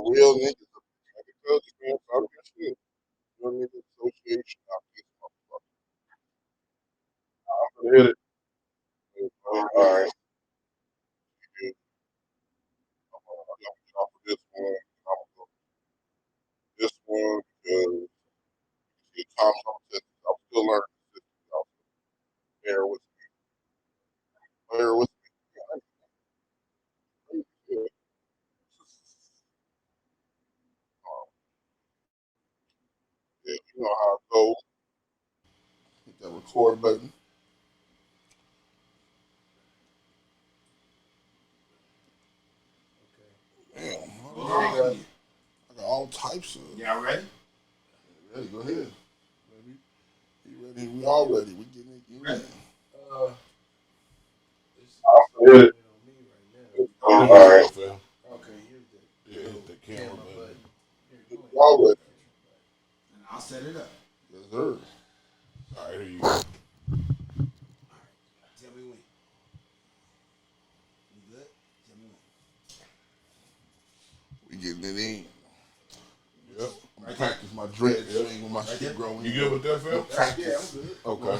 real niggas. I can tell this man talking that shit. Real niggas association out this motherfucker. I'm gonna hit it. Alright, yeah, I'm gonna get off of this one. I'm gonna go this one because the times I'm still learning this system. Y'all. Bear with me. Bear with me. Yeah, yeah, you know how it goes. Hit that record button. Damn, I got all types of. Y'all ready? Ready? Go ahead. Ready? You ready? We all ready. We getting it. You ready? Uh, I'm gonna hit it. All right. okay, here's the Yeah, hit the camera button. Y'all ready? And I'll set it up. Yes, sir. All right, here you go. All right. Tell me when. You good? Tell me when. We getting it in. Yep. I'm gonna practice my dreads when my shit growing. You good with that, Phil? Yeah, I'm good. Okay.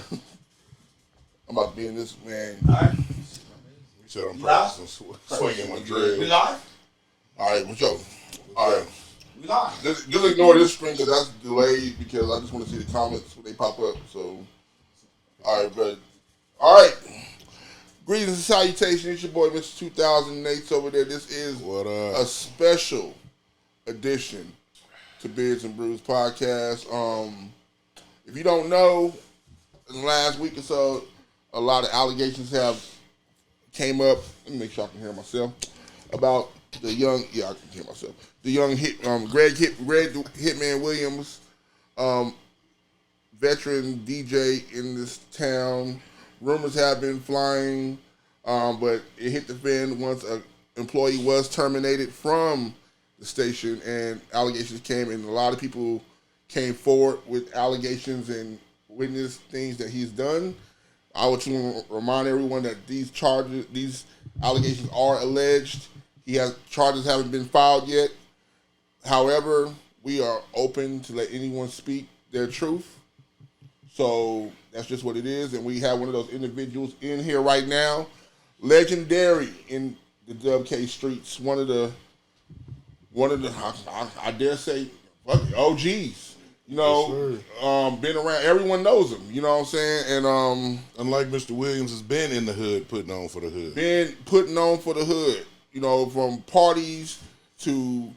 I'm about to be in this man. All right. You said I'm practicing swinging my We dreads. live? All right, what's up? All right. We live. Just ignore this screen because that's delayed because I just want to see the comments when they pop up. So, all right, but all right. Greetings and salutations. It's your boy, Mr. 2008 over there. This is What a up? special edition to Beards and Brews podcast. If you don't know, in the last week or so, a lot of allegations have came up. Let me make sure I can hear myself about the young. Yeah, I can hear myself. The young Greg Hitman Williams, um, veteran DJ in this town. Rumors have been flying, but it hit the fan once an employee was terminated from the station, and allegations came, and a lot of people came forward with allegations and witnessed things that he's done. I would remind everyone that these allegations are alleged. Charges haven't been filed yet. However, we are open to let anyone speak their truth. So that's just what it is, and we have one of those individuals in here right now, legendary in the Dub K streets. One of the I dare say, fuck it, OGs. You know, been around. Everyone knows him. You know what I'm saying? And Unlike Mr. Williams has been in the hood putting on for the hood. been putting on for the hood. You know, from parties to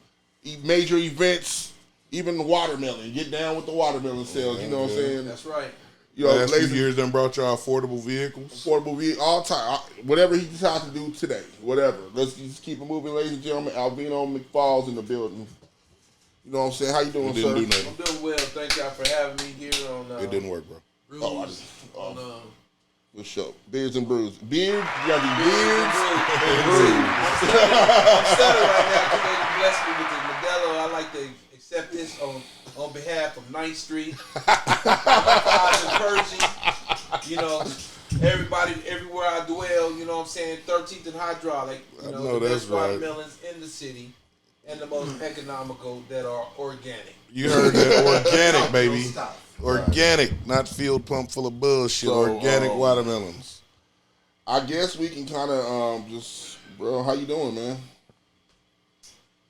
major events, even the watermelon. Get down with the watermelon sales. You know what I'm saying? That's right. You know, Last few lazy years done brought y'all affordable vehicles. affordable vehicle, all time. Whatever he decides to do today, whatever. Let's just keep it moving, ladies and gentlemen. Alveno Mcphaul's in the building. You know what I'm saying? How you doing, It didn't sir? do I'm nothing. doing well. Thank y'all for having me here on It didn't work, bro. Brews. Oh, I just- on, Good show. Beards and Brews. Beard, you gotta be Beards beards and and Brews. brews. I'm stuttering right now because they blessed me with the Modelo. I like to accept this on behalf of 9th Street, and Pershing. You know, everybody, everywhere I dwell. You know what I'm saying? 13th and Hydraulic. You I know, know the that's best right. watermelons in the city and the most economical that are organic. You heard that organic, baby. Don't stop. Organic, not field pump full of bullshit. So, Organic watermelons. I guess we can kind of just, bro. How you doing, man?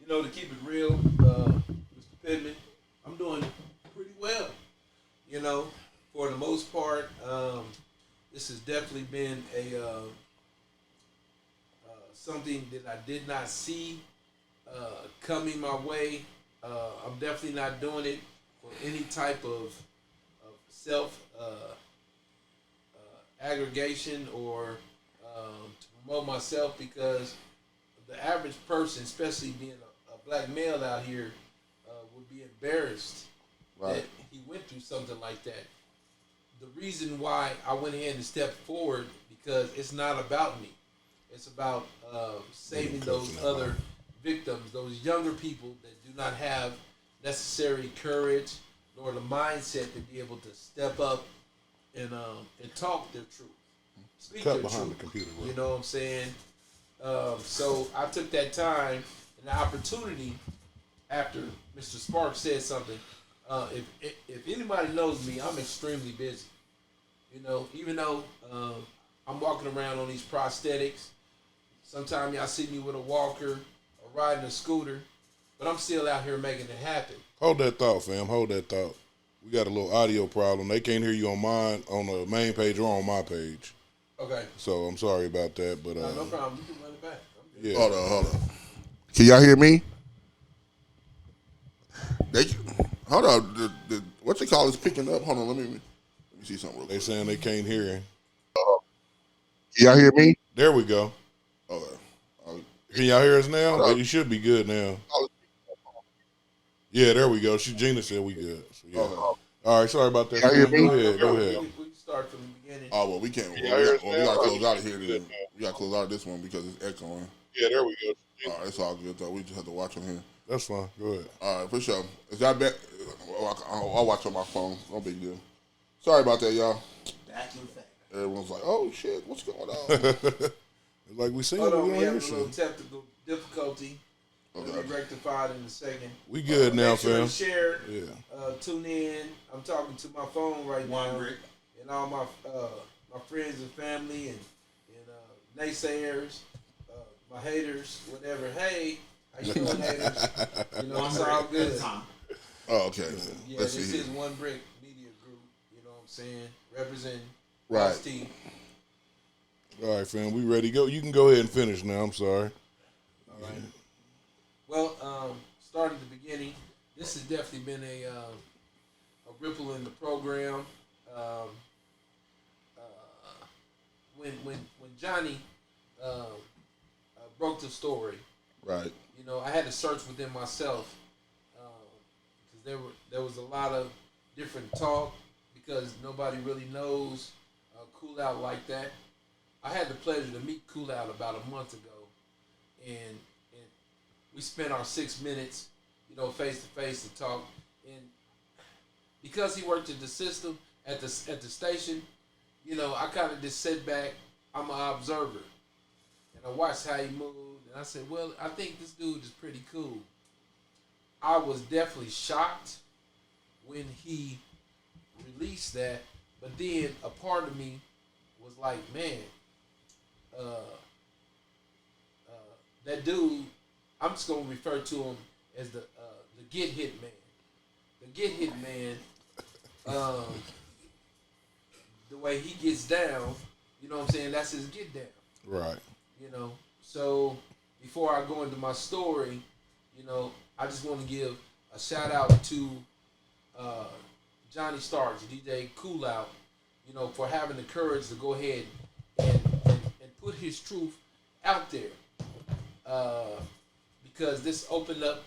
You know, to keep it real, Mr. Pittman, I'm doing pretty well. You know, for the most part, this has definitely been a something that I did not see coming my way. I'm definitely not doing it for any type of self aggregation or to promote myself because the average person, especially being a black male out here, would be embarrassed that he went through something like that. The reason why I went ahead and stepped forward because it's not about me. It's about saving those other victims, those younger people that do not have necessary courage nor the mindset to be able to step up and talk their truth, speak Cut their behind truth. the computer, bro. You know what I'm saying? So I took that time and the opportunity after Mr. Sparks said something. If anybody knows me, I'm extremely busy. You know, even though I'm walking around on these prosthetics, sometimes y'all see me with a walker or riding a scooter, but I'm still out here making it happen. Hold that thought, fam. Hold that thought. We got a little audio problem. They can't hear you on mine, on the main page or on my page. Okay. So I'm sorry about that, but No problem. You can run it back. yeah. Hold on. Can y'all hear me? Hold on. What they call is picking up. Hold on. Let me see something real They quick. saying they can't hear him. Can y'all hear me? There we go. Okay. Can y'all hear us now? You should be good now. Yeah, there we go. Gina said we good. So, yeah. Okay. All right, sorry about that. Y'all hear me? Go ahead. We can start from the beginning. Oh well, we can't. We gotta close out of here. Then. We gotta close out of this one because it's echoing. Yeah, there we go. All right, it's all good though. We just have to watch on here. That's fine. Go ahead. All right, for sure. Is that bad? I'll watch on my phone. No big deal. Sorry about that, y'all. Back in fact. Everyone's like, "Oh shit, what's going on?" Like we said, Hold on, we we don't have hear a little shit. technical difficulty. Okay. It'll be rectified in a second. We good now, Make sure fam. to share. Yeah. Tune in. I'm talking to my phone right now, Brick. and all my friends and family and naysayers, my haters, whatever. Hey, how you doing, haters? You know, it's all good. Oh, okay. Yeah, Let's this see. is One Brick Media Group. You know what I'm saying? Representing Right. T. All right, fam. We ready to go. You can go ahead and finish now. I'm sorry. All right. Well, starting at the beginning, this has definitely been a ripple in the program. When Johnny broke the story, Right. you know, I had to search within myself because there was a lot of different talk because nobody really knows Cool Out like that. I had the pleasure to meet Cool Out about a month ago, and we spent our 6 minutes, you know, face to face to talk. And because he worked at the system at the station, you know, I kind of just sit back. I'm an observer, and I watched how he moved. And I said, well, I think this dude is pretty cool. I was definitely shocked when he released that, but then a part of me was like, man, that dude, I'm just gonna refer to him as the Get Hit Man. The Get Hit Man, the way he gets down, you know what I'm saying? That's his get down. Right. You know. So before I go into my story, you know, I just want to give a shout out to Johnny Starks, DJ Cool Out, you know, for having the courage to go ahead and put his truth out there. Because this opened up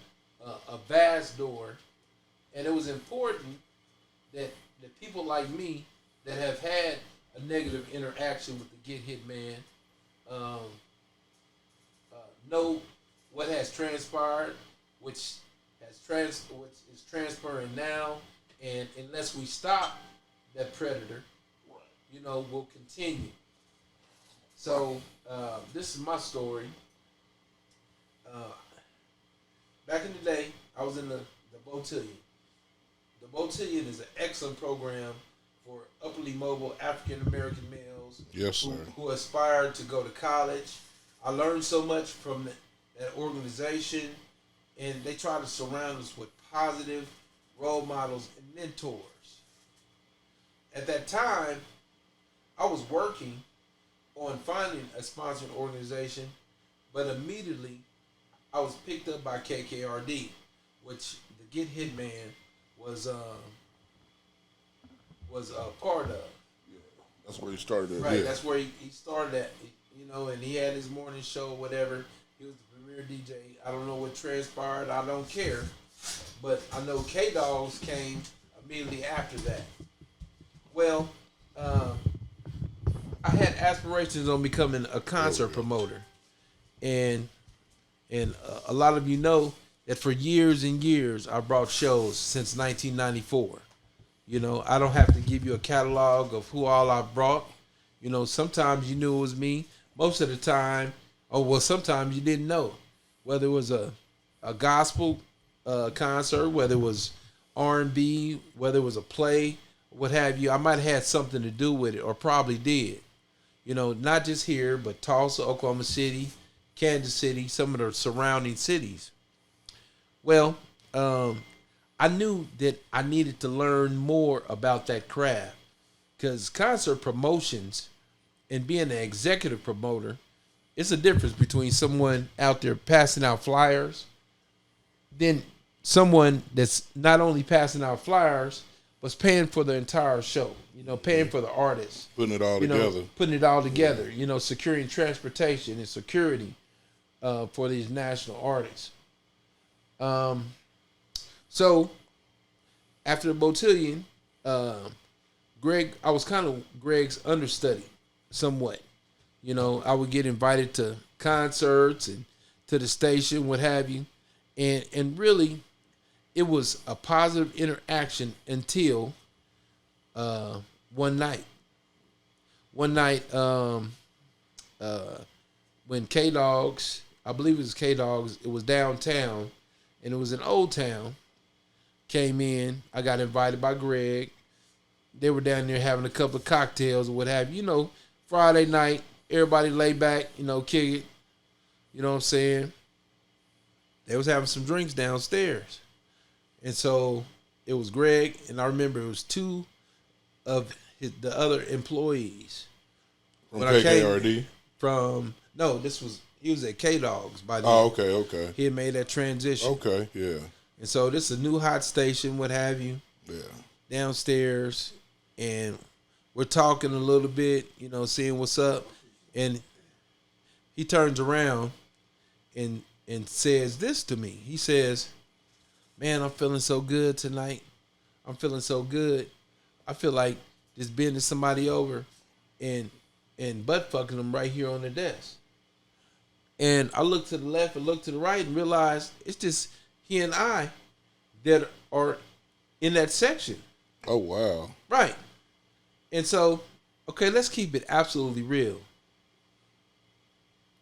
a vast door, and it was important that people like me that have had a negative interaction with the Get Hit Man know what has transpired, which is transpiring now, and unless we stop that predator, you know, we'll continue. So this is my story. Back in the day, I was in the Botillion. The Botillion is an excellent program for upperly mobile African American males Yes, sir. who aspire to go to college. I learned so much from that organization, and they try to surround us with positive role models and mentors. At that time, I was working on finding a sponsored organization, but immediately I was picked up by KKRD, which the Get Hit Man was a part of. That's where he started. Right, Yeah. that's where he started at, you know, and he had his morning show, whatever. He was the premier DJ. I don't know what transpired. I don't care. But I know K-Dogs came immediately after that. Well, I had aspirations on becoming a concert promoter. And a lot of you know that for years and years, I brought shows since 1994. You know, I don't have to give you a catalog of who all I brought. You know, sometimes you knew it was me. Most of the time, sometimes you didn't know. Whether it was a gospel concert, whether it was R&B, whether it was a play, what have you. I might have had something to do with it, or probably did. You know, not just here, but Tulsa, Oklahoma City, Kansas City, some of the surrounding cities. Well, I knew that I needed to learn more about that craft, because concert promotions and being an executive promoter, it's a difference between someone out there passing out flyers than someone that's not only passing out flyers, but paying for the entire show. You know, paying for the artists, Putting it all together. Putting it all together. You know, securing transportation and security for these national artists. So after the Botillion, Greg, I was kind of Greg's understudy somewhat. You know, I would get invited to concerts and to the station, what have you. And really, it was a positive interaction until one night. One night, when K-Dogs, I believe it was K-Dogs, it was downtown, and it was in Old Town, came in. I got invited by Greg. They were down there having a couple of cocktails or what have you. You know, Friday night, everybody lay back, you know, kick it. You know what I'm saying? They was having some drinks downstairs. And so it was Greg, and I remember it was two of the other employees. From KKRD? He was at K-Dogs by then. Oh, okay. He had made that transition. Okay, yeah. And so this is a new hot station, what have you. Yeah. Downstairs, and we're talking a little bit, you know, seeing what's up. And he turns around and says this to me. He says, "Man, I'm feeling so good tonight. I'm feeling so good. I feel like just bending somebody over and butt fucking them right here on the desk." And I looked to the left and looked to the right and realized it's just he and I that are in that section. Oh, wow. Right. And so, okay, let's keep it absolutely real.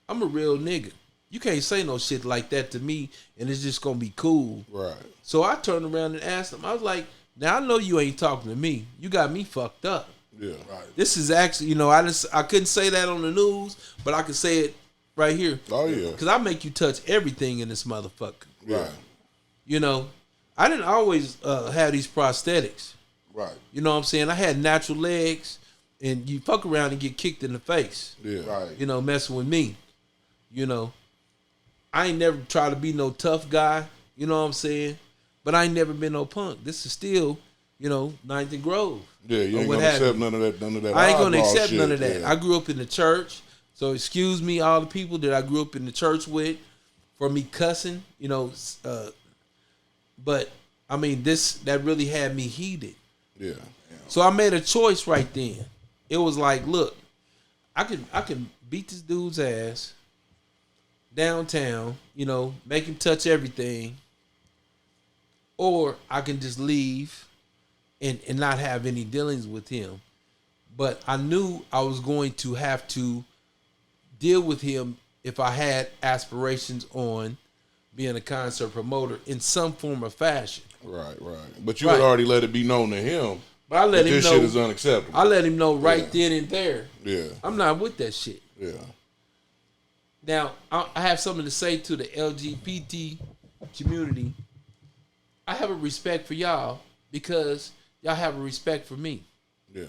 I'm a real nigga. You can't say no shit like that to me and it's just going to be cool. Right. So I turned around and asked him. I was like, now I know you ain't talking to me. You got me fucked up. Yeah. Right. This is actually, you know, I couldn't say that on the news, but I could say it right here. Oh, yeah. Because I make you touch everything in this motherfucker. Right. You know, I didn't always have these prosthetics. Right. You know what I'm saying? I had natural legs, and you fuck around and get kicked in the face. Yeah. Right. You know, messing with me. You know, I ain't never tried to be no tough guy. You know what I'm saying? But I ain't never been no punk. This is still, you know, 9th and Grove. Yeah, you ain't gonna accept none of that. I ain't gonna accept shit. none of that. Yeah. I grew up in the church, so excuse me, all the people that I grew up in the church with, for me cussing. You know, but I mean, that really had me heated. Yeah. So I made a choice right then. It was like, look, I can beat this dude's ass downtown, you know, make him touch everything, or I can just leave and not have any dealings with him. But I knew I was going to have to deal with him if I had aspirations on being a concert promoter in some form or fashion. Right. But you had already let it be known to him. But I let him this know shit is unacceptable. I let him know right then and there. Yeah. I'm not with that shit. Yeah. Now, I have something to say to the LGBT community. I have a respect for y'all because y'all have a respect for me. Yeah.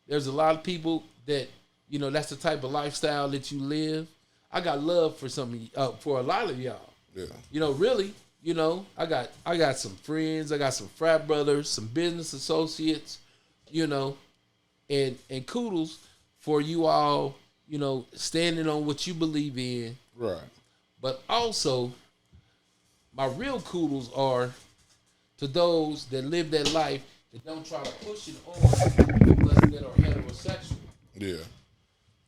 There's a lot of people that, you know, that's the type of lifestyle that you live. I got love for for a lot of y'all. Yeah. You know, really, you know, I got some friends, I got some frat brothers, some business associates, you know, and kudos for you all, you know, standing on what you believe in. Right. But also, my real kudos are to those that live their life that don't try to push it on us that are heterosexual. Yeah.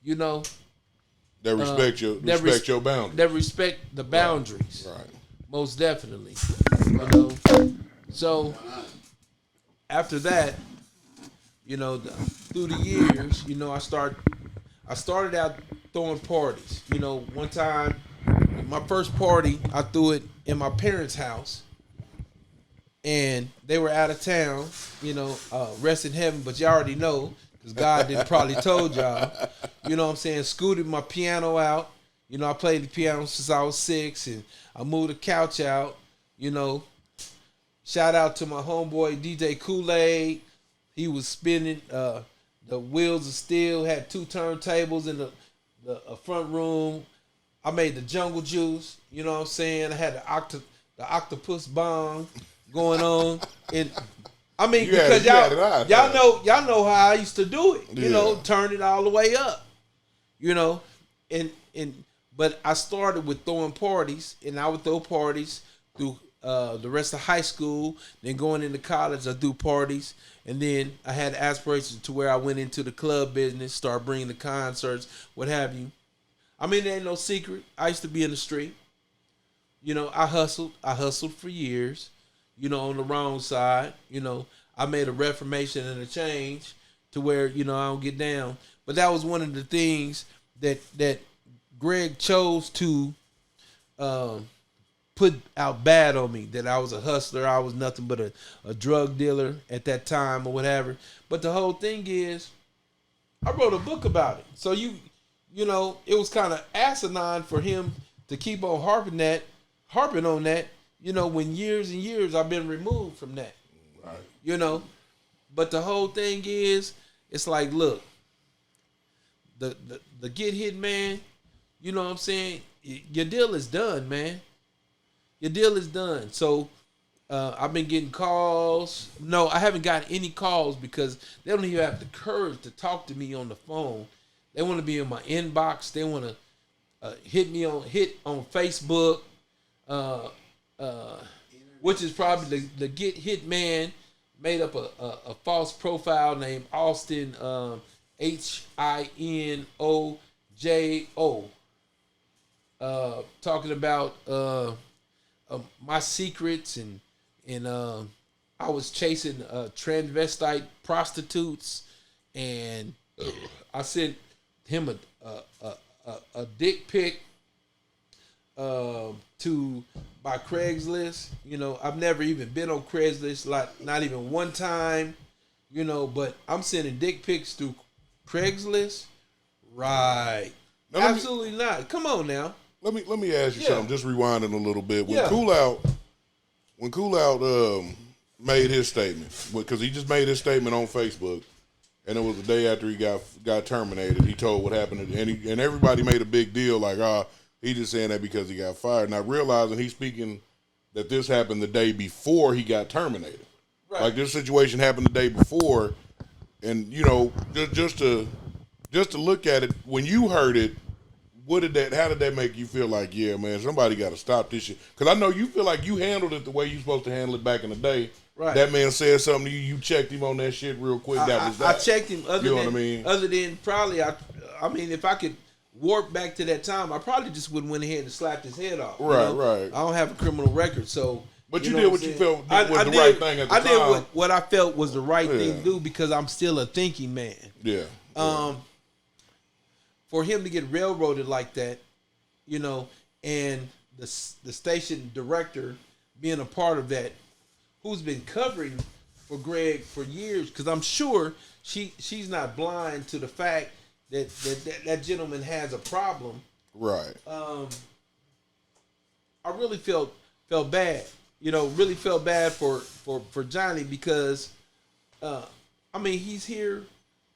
You know, that respect your boundaries. That respect the boundaries. Right. Most definitely. You know. So after that, you know, through the years, you know, I started out throwing parties. You know, one time, my first party, I threw it in my parents' house. and they were out of town. You know, rest in heaven. But you already know because God didn't probably told y'all. You know what I'm saying? Scooted my piano out. You know, I played the piano since I was 6, and I moved the couch out. You know, shout out to my homeboy DJ Kool-Aid. He was spinning the wheels of steel. Had 2 turntables in the front room. I made the jungle juice. You know what I'm saying? I had the octopus bong going on, and I mean because y'all know how I used to do it. You know, turn it all the way up. You know, and but I started with throwing parties, and I would throw parties through the rest of high school. Then going into college, I do parties, and then I had aspirations to where I went into the club business, start bringing the concerts, what have you. I mean, there ain't no secret. I used to be in the street. You know, I hustled for years. You know, on the wrong side. You know, I made a reformation and a change to where I don't get down. But that was one of the things that Greg chose to put out bad on me, that I was a hustler. I was nothing but a drug dealer at that time or whatever. But the whole thing is, I wrote a book about it. So you know, it was kind of asinine for him to keep on harping on that, you know, when years and years I've been removed from that. Right. You know, but the whole thing is, it's like, look, the get hit, man, you know what I'm saying? Your deal is done, man. Your deal is done. So I've been getting calls. No, I haven't gotten any calls because they don't even have the courage to talk to me on the phone. They want to be in my inbox. They want to hit on Facebook, which is probably the get hit man made up a false profile named Austin Hinojo, talking about my secrets and I was chasing transvestite prostitutes, and I sent him a dick pic by Craigslist. You know, I've never even been on Craigslist, like not even one time. You know, but I'm sending dick pics through Craigslist. Right? Now, absolutely not. Come on now. Let me ask you something. Just rewinding a little bit. When Cool Out made his statement, because he just made his statement on Facebook, and it was the day after he got terminated. He told what happened, and everybody made a big deal like, he just saying that because he got fired. Not realizing he's speaking that this happened the day before he got terminated. Right. Like this situation happened the day before, and you know, just to look at it, when you heard it, how did that make you feel? Like, yeah, man, somebody got to stop this shit. Because I know you feel like you handled it the way you supposed to handle it back in the day. Right. That man said something to you. You checked him on that shit real quick. I checked him. Other than probably, I mean, if I could warp back to that time, I probably just went ahead and slapped his head off. Right. I don't have a criminal record, so. But you did what you felt was the right thing at the time. I did what I felt was the right thing to do because I'm still a thinking man. Yeah. For him to get railroaded like that, you know, and the station director being a part of that, who's been covering for Greg for years, because I'm sure she's not blind to the fact that gentleman has a problem. Right. I really felt bad. You know, really felt bad for Johnny because, I mean, he's here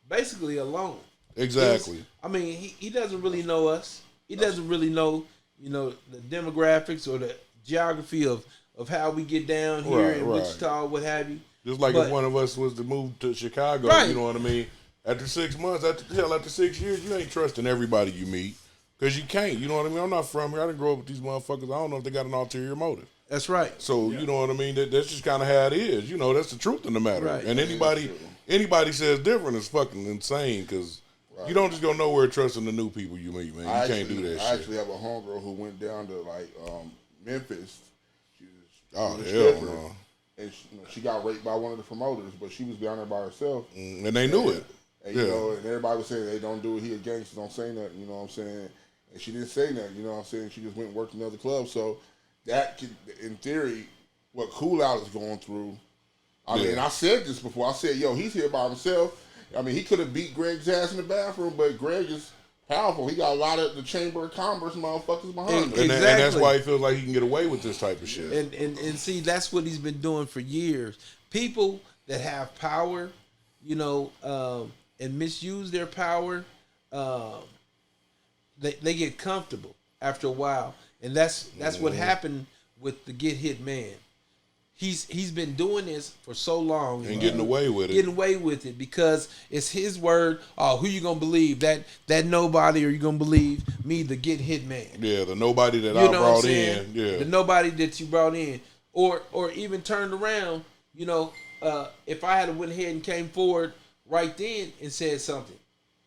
basically alone. Exactly. He doesn't really know us. He doesn't really know, you know, the demographics or the geography of how we get down here in Wichita, what have you. Just like if one of us was to move to Chicago, you know what I mean? After 6 months, after 6 years, you ain't trusting everybody you meet because you can't. You know what I mean? I'm not from here. I didn't grow up with these motherfuckers. I don't know if they got an ulterior motive. That's right. So, you know what I mean? That's just kind of how it is. You know, that's the truth in the matter. Right. And anybody says different is fucking insane because you don't just go nowhere trusting the new people you meet, man. You can't do that shit. I actually have a homegirl who went down to, like, Memphis. She was a hell stripper, no. And she got raped by one of the promoters, but she was down there by herself. And they knew it. And, you know, and everybody was saying, hey, don't do it. He a gangster. Don't say nothing. You know what I'm saying? And she didn't say nothing. You know what I'm saying? She just went and worked another club. So that could, in theory, what Cool Out is going through. I mean, I said this before. I said, yo, he's here by himself. I mean, he could have beat Greg's ass in the bathroom, but Greg is powerful. He got a lot of the Chamber of Commerce motherfuckers behind him. And that's why he feels like he can get away with this type of shit. And see, that's what he's been doing for years. People that have power, and misuse their power, they get comfortable after a while. And that's what happened with the Get Hit Man. He's been doing this for so long and getting away with it. Getting away with it because it's his word. Oh, who you gonna believe? That nobody, or you gonna believe me, the Get Hit Man? Yeah, the nobody that I brought in. Yeah, the nobody that you brought in, or even turned around. If I had went ahead and came forward right then and said something,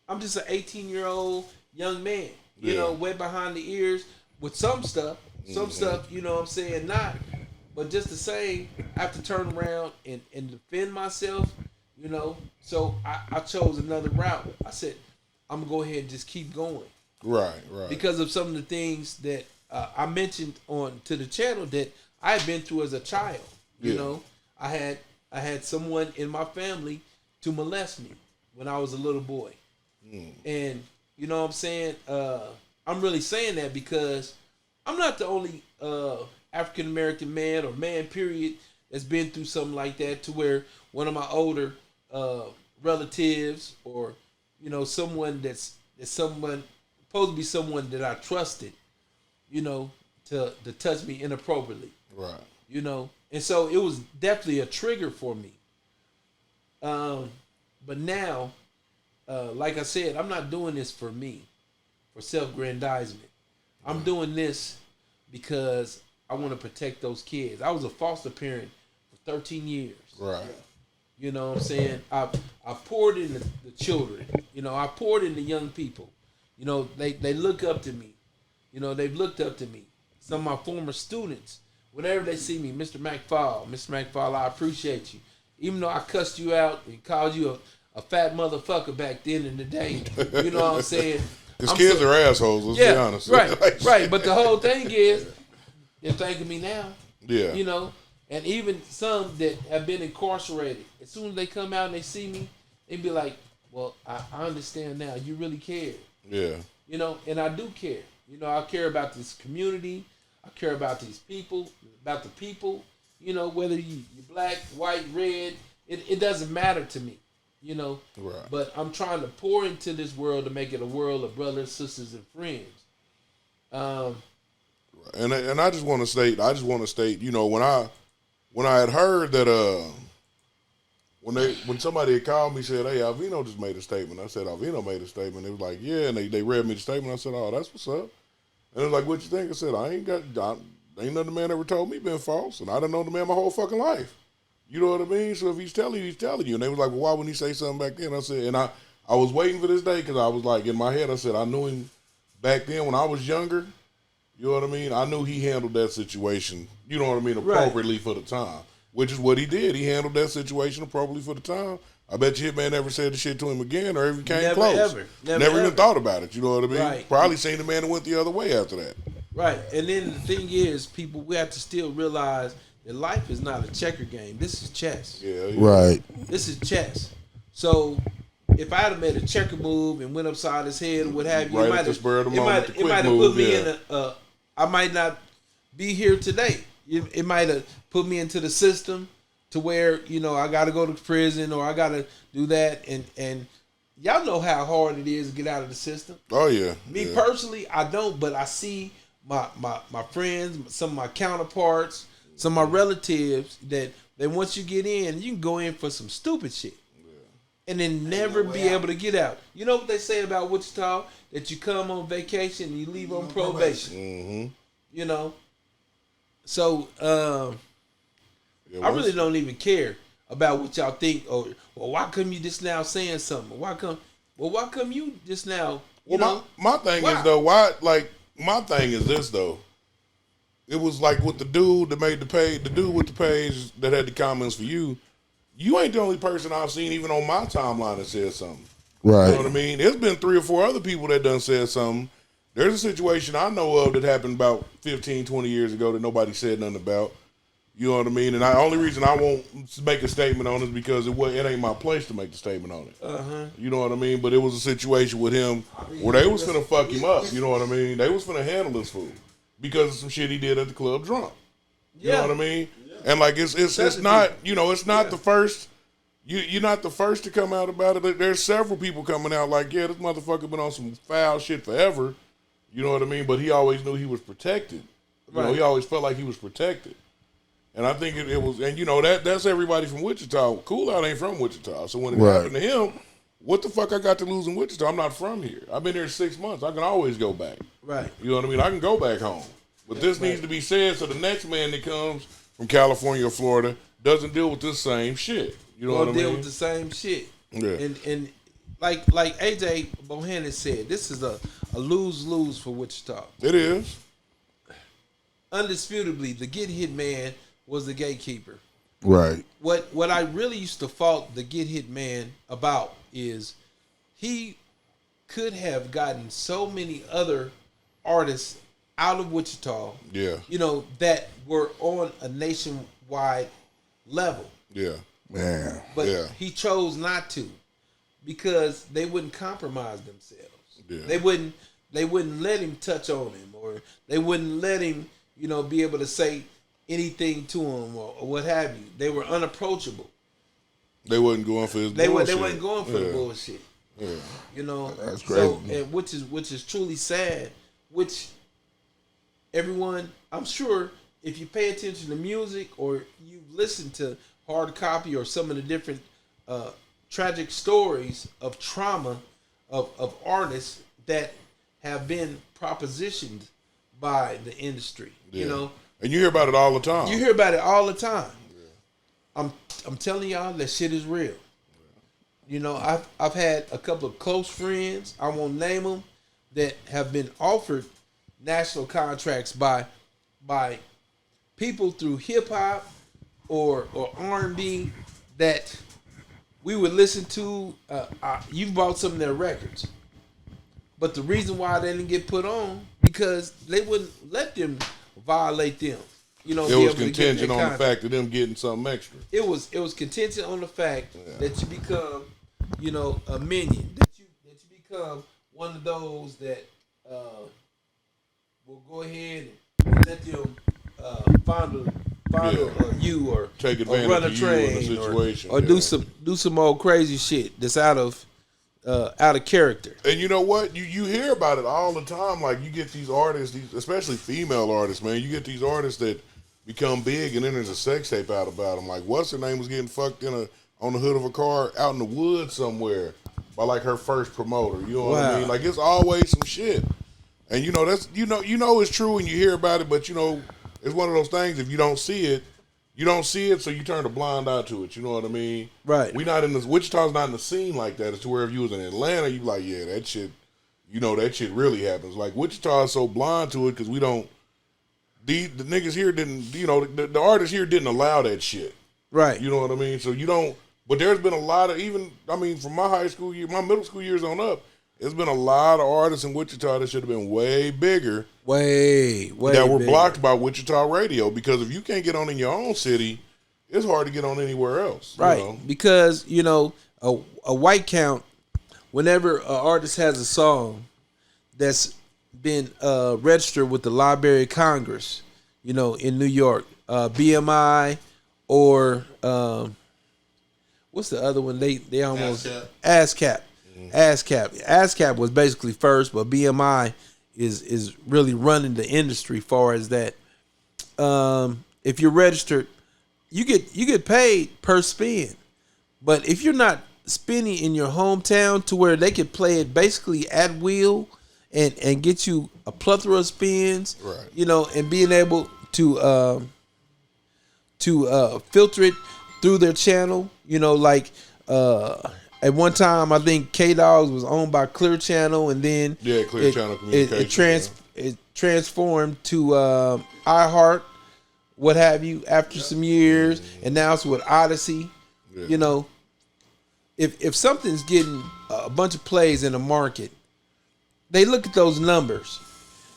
I'm just an 18-year-old young man. Wet behind the ears with some stuff. Some stuff, I'm saying not. But just the same, I have to turn around and defend myself, So I chose another route. I said, I'm going to go ahead and just keep going. Right. Because of some of the things that I mentioned to the channel that I had been through as a child. I had someone in my family to molest me when I was a little boy. And, you know what I'm saying? I'm really saying that because I'm not the only African American man or man period that's been through something like that, to where one of my older relatives or someone that's someone supposed to be someone that I trusted, to touch me inappropriately. Right. And so it was definitely a trigger for me. But now, like I said, I'm not doing this for me, for self-aggrandizement. I'm doing this because I want to protect those kids. I was a foster parent for 13 years. Right. You know what I'm saying? I poured in the children. I poured in the young people. They look up to me. They've looked up to me. Some of my former students, whenever they see me, Mr. Mcphaul, I appreciate you. Even though I cussed you out and called you a fat motherfucker back then in the day. You know what I'm saying? Because kids are assholes, let's be honest. Right. But the whole thing is, they're thanking me now. Yeah. And even some that have been incarcerated, as soon as they come out and they see me, they be like, well, I understand now. You really care. Yeah. And I do care. I care about this community. I care about these people, about the people. Whether you're black, white, red, it doesn't matter to me. Right. But I'm trying to pour into this world to make it a world of brothers, sisters, and friends. And I just want to state, when I had heard that when somebody had called me, said, hey, Alveno just made a statement. I said, Alveno made a statement. They was like, yeah, and they read me the statement. I said, oh, that's what's up. And it was like, what you think? I said, ain't nothing the man ever told me been false, and I done known the man my whole fucking life. You know what I mean? So if he's telling you, he's telling you. And they was like, well, why wouldn't he say something back then? I said, and I was waiting for this day because I was like, in my head, I said, I knew him back then when I was younger. You know what I mean? I knew he handled that situation, you know what I mean, appropriately for the time, which is what he did. He handled that situation appropriately for the time. I bet you Hitman never said the shit to him again or even came close. Never even thought about it, you know what I mean? Right. Probably seen the man that went the other way after that. Right. And then the thing is, people, we have to still realize that life is not a checker game. This is chess. Yeah. Right. This is chess. So if I had made a checker move and went upside his head or what have you, it might have put me in I might not be here today. It might have put me into the system to where, I got to go to prison or I got to do that. And y'all know how hard it is to get out of the system. Oh, yeah. Me personally, I don't, but I see my friends, some of my counterparts, some of my relatives that once you get in, you can go in for some stupid shit. And then never be able to get out. You know what they say about Wichita? That you come on vacation and you leave on probation. Mm-hmm. So I really don't even care about what y'all think. Or, well, why come you just now saying something? Why come you just now? My thing is though, my thing is this though. It was like with the dude that made the page, the dude with the page that had the comments for you. You ain't the only person I've seen even on my timeline that said something. Right. You know what I mean? There's been 3 or 4 other people that done said something. There's a situation I know of that happened about 15, 20 years ago that nobody said nothing about. You know what I mean? And the only reason I won't make a statement on it is because it ain't my place to make the statement on it. You know what I mean? But it was a situation with him where they was finna fuck him up. You know what I mean? They was finna handle this fool because of some shit he did at the club drunk. You know what I mean? Yeah. And like it's not, you know, it's not the first. You're not the first to come out about it. There's several people coming out like, yeah, this motherfucker been on some foul shit forever. You know what I mean? But he always knew he was protected. You know, he always felt like he was protected. And I think it was, and you know, that's everybody from Wichita. Cool Out ain't from Wichita. So when it happened to him, what the fuck I got to lose in Wichita? I'm not from here. I've been here 6 months. I can always go back. Right. You know what I mean? I can go back home. But this needs to be said so the next man that comes from California or Florida doesn't deal with this same shit. You know what I mean? Deal with the same shit. Yeah. And like AJ Bohannon said, this is a lose-lose for Wichita. It is. Undisputably, the Get Hit Man was the gatekeeper. Right. What I really used to fault the Get Hit Man about is he could have gotten so many other artists out of Wichita. Yeah. You know, that were on a nationwide level. Yeah. Man. But he chose not to because they wouldn't compromise themselves. Yeah. They wouldn't let him touch on him, or they wouldn't let him, you know, be able to say anything to him or what have you. They were unapproachable. They wasn't going for his bullshit. They wasn't going for the bullshit. Yeah. You know, that's crazy. So, and which is truly sad. Which everyone, I'm sure, if you pay attention to music or you listen to Hard Copy or some of the different tragic stories of trauma of artists that have been propositioned by the industry, you know. And you hear about it all the time. You hear about it all the time. Yeah. I'm telling y'all that shit is real. Yeah. You know, I've had a couple of close friends, I won't name them, that have been offered national contracts by people through hip hop or R&B that we would listen to. You bought some of their records, but the reason why they didn't get put on because they wouldn't let them violate them. You know, it was contingent on the fact of them getting something extra. It was contingent on the fact that you become, you know, a minion. That you become one of those that will go ahead and let them fondle you or take advantage run a of train you in a situation or do some old crazy shit that's out of character. And you know what? You hear about it all the time. Like you get these artists, especially female artists, man. You get these artists that become big, and then there's a sex tape out about them. Like what's her name was getting fucked on the hood of a car out in the woods somewhere by like her first promoter. You know what I mean? Like it's always some shit. And you know that's you know it's true when you hear about it, but you know it's one of those things. If you don't see it, so you turn a blind eye to it. You know what I mean? Right. We not in this. Wichita's not in the scene like that. It's to where if you was in Atlanta, you like, yeah, that shit. You know that shit really happens. Like Wichita is so blind to it because we don't. The niggas here didn't. You know the artists here didn't allow that shit. Right. You know what I mean? So you don't. But there's been a lot of from my high school year, my middle school years on up. There's been a lot of artists in Wichita that should have been way bigger. Way that were bigger. Blocked by Wichita radio because if you can't get on in your own city, it's hard to get on anywhere else. Right. You know? Because, you know, a white count, whenever an artist has a song that's been registered with the Library of Congress, you know, in New York, BMI or what's the other one? They almost ASCAP. ASCAP was basically first, but BMI is really running the industry far as that. If you're registered, you get paid per spin. But if you're not spinning in your hometown to where they could play it basically at will and get you a plethora of spins, right. You know, and being able to filter it through their channel, you know, like at one time I think K-Dogs was owned by Clear Channel, and then Clear Channel Communications. It transformed to iHeart, what have you, after some years, and now it's with Odyssey. Yeah. You know, if something's getting a bunch of plays in the market, they look at those numbers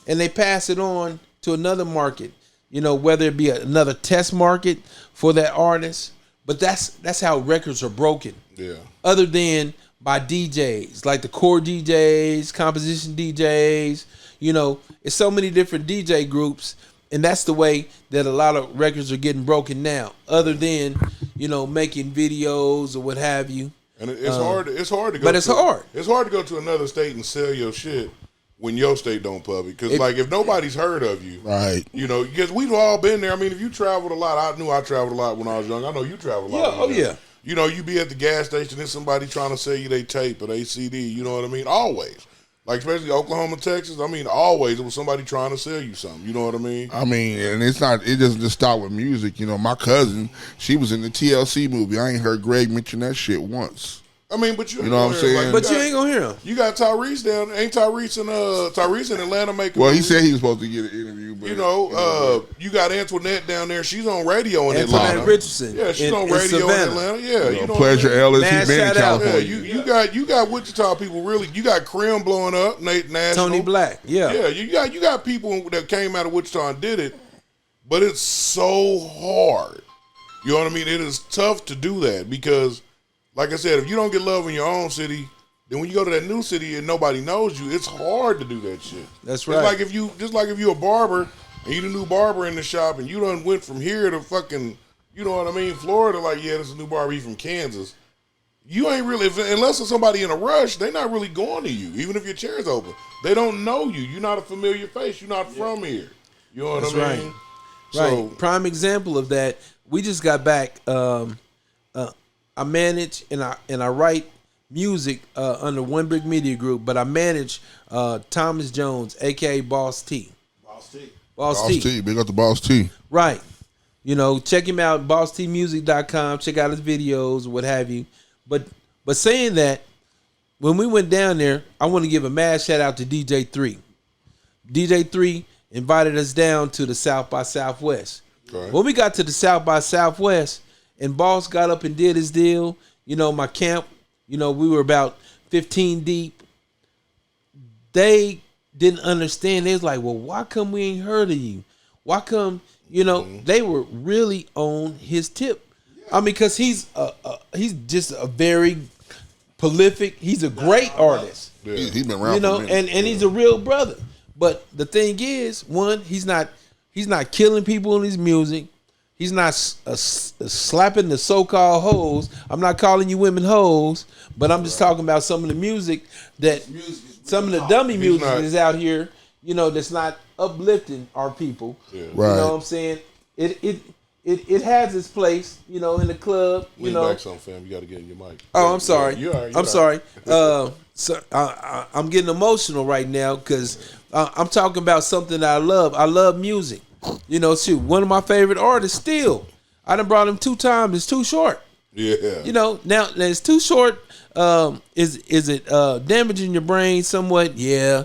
and they pass it on to another market whether it be another test market for that artist. But that's how records are broken. Yeah. Other than by DJs, like the core DJs, composition DJs, it's so many different DJ groups, and that's the way that a lot of records are getting broken now. Other than, making videos or what have you. And it's hard. It's hard to go. But it's hard. It's hard to go to another state and sell your shit when your state don't pub it. Because if nobody's heard of you, right? Because we've all been there. I mean, if you traveled a lot, I knew I traveled a lot when I was young. I know you traveled a lot. Yeah. Oh yeah. You be at the gas station and somebody trying to sell you their tape or their CD. You know what I mean? Always. Like, especially Oklahoma, Texas. I mean, always it was somebody trying to sell you something. You know what I mean? I mean, and it doesn't just start with music. My cousin, she was in the TLC movie. I ain't heard Greg mention that shit once. I mean, but you know what I'm saying? But you ain't gonna hear him. You got Tyrese down. Ain't Tyrese in Atlanta making? Well, he said he was supposed to get an interview. But, you got Antoinette down there. She's on radio in Atlanta. Antoinette Richardson. Yeah, she's on radio in Atlanta. Yeah, Pleasure Ellis. He's been in California. Yeah, you got Wichita people really. You got Krim blowing up. Nate National. Tony Black. Yeah. Yeah, you got people that came out of Wichita and did it, but it's so hard. You know what I mean? It is tough to do that because, like I said, if you don't get love in your own city, then when you go to that new city and nobody knows you, it's hard to do that shit. That's right. Just like if you a barber and you the new barber in the shop and you done went from here to fucking, you know what I mean, Florida, like, yeah, this is a new barber, he from Kansas. You ain't really, unless it's somebody in a rush, they not really going to you, even if your chair's open. They don't know you. You're not a familiar face. You're not from here. You know what I mean? Right. So, right. Prime example of that, we just got back, I manage and I write music under One Brick Media Group, but I manage Thomas Jones, aka Boss T. Boss T. Big up the Boss T. Right. Check him out, bosstmusic.com. Check out his videos, what have you. But saying that, when we went down there, I want to give a mad shout out to DJ 3. DJ 3 invited us down to the South by Southwest. Okay. When we got to the South by Southwest, and Boss got up and did his deal, my camp, we were about 15 deep. They didn't understand. They was like, well, why come we ain't heard of you? Why come, they were really on his tip. I mean, because he's just a very prolific, he's a great artist. yeah. He's been around for a minute. And he's a real brother. But the thing is, one, he's not killing people in his music. He's not slapping the so-called hoes. I'm not calling you women hoes, but I'm just talking about some of the music that, some of the dummy music that is out here, that's not uplifting our people. Yeah. Right. You know what I'm saying? It has its place, in the club. Lean back some, fam. You got to get in your mic. Oh, I'm sorry. You're sorry. So I'm getting emotional right now because I'm talking about something that I love. I love music. Shoot, one of my favorite artists still. I done brought him 2 times. It's Too Short. Yeah. Now it's Too Short. Is it damaging your brain somewhat? Yeah.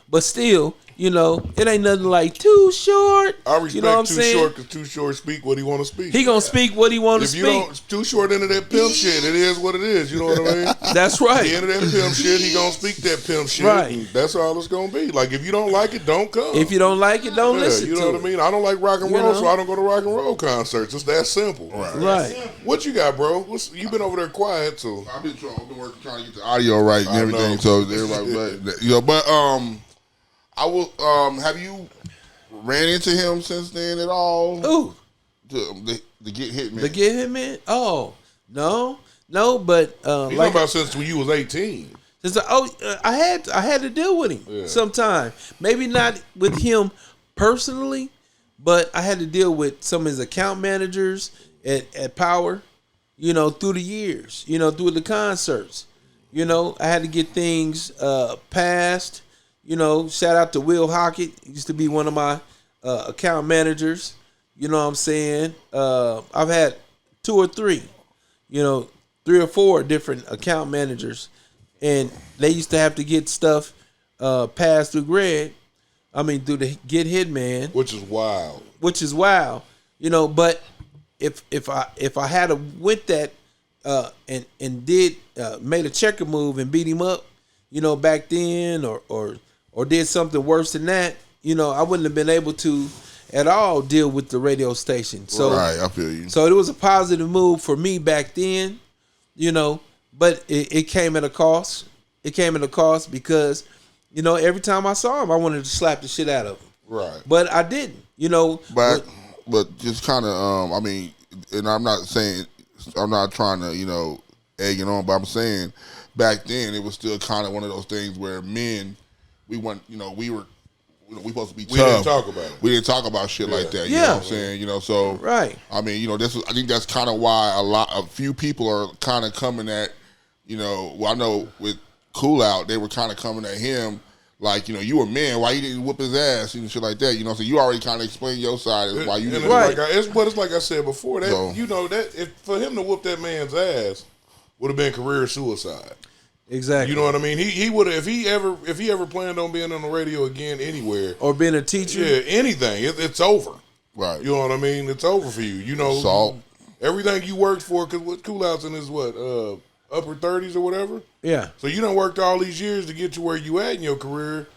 But still, it ain't nothing like Too Short. I respect Too Short because Too Short speak what he want to speak. He gonna speak what he want to speak. If you don't Too Short into that pimp shit, it is what it is. You know what I mean? That's right. At the end of that pimp shit, he gonna speak that pimp shit. Right. And that's all it's gonna be. Like, if you don't like it, don't come. If you don't like it, don't listen. You know what I mean? I don't like rock and roll, so I don't go to rock and roll concerts. It's that simple. Right. What you got, bro? You been over there quiet too. I've been working trying to get the audio right and everything, so everybody. But I will. Have you ran into him since then at all? Ooh, the Get Hitman. The Get Hitman. Oh no, but He's talking about since when you was 18. Since I had to deal with him sometime. Maybe not with him personally, but I had to deal with some of his account managers at Power. Through the years. Through the concerts. I had to get things passed. Shout out to Will Hockett. He used to be one of my account managers. You know what I'm saying? I've had 2 or 3, 3 or 4 different account managers. And they used to have to get stuff passed through Greg. I mean, through the Get Hitman. Which is wild. But if I had a went that and did made a checker move and beat him up, back then or did something worse than that, I wouldn't have been able to at all deal with the radio station. So right, I feel you. So it was a positive move for me back then, but it came at a cost. It came at a cost because, every time I saw him, I wanted to slap the shit out of him. Right. But I didn't, But just kind of, and I'm not trying to, egg it on, but I'm saying back then it was still kind of one of those things where men, we supposed to be tough. We didn't talk about it. We didn't talk about shit like that. You know what I'm saying? So right. I think that's kind of why a few people are kind of coming at, I know with Cool Out, they were kind of coming at him like, you a man, why you didn't whoop his ass and shit like that. So you already kind of explained your side of why you didn't. Right. It's like I said before, that that if for him to whoop that man's ass would have been career suicide. Exactly. You know what I mean? He would have if he ever planned on being on the radio again anywhere or being a teacher. Yeah, anything. It's over. Right. You know what I mean? It's over for you. Salt. Everything you worked for, because what Cool Out's in his upper 30s or whatever. Yeah. So you done worked all these years to get to where you at in your career,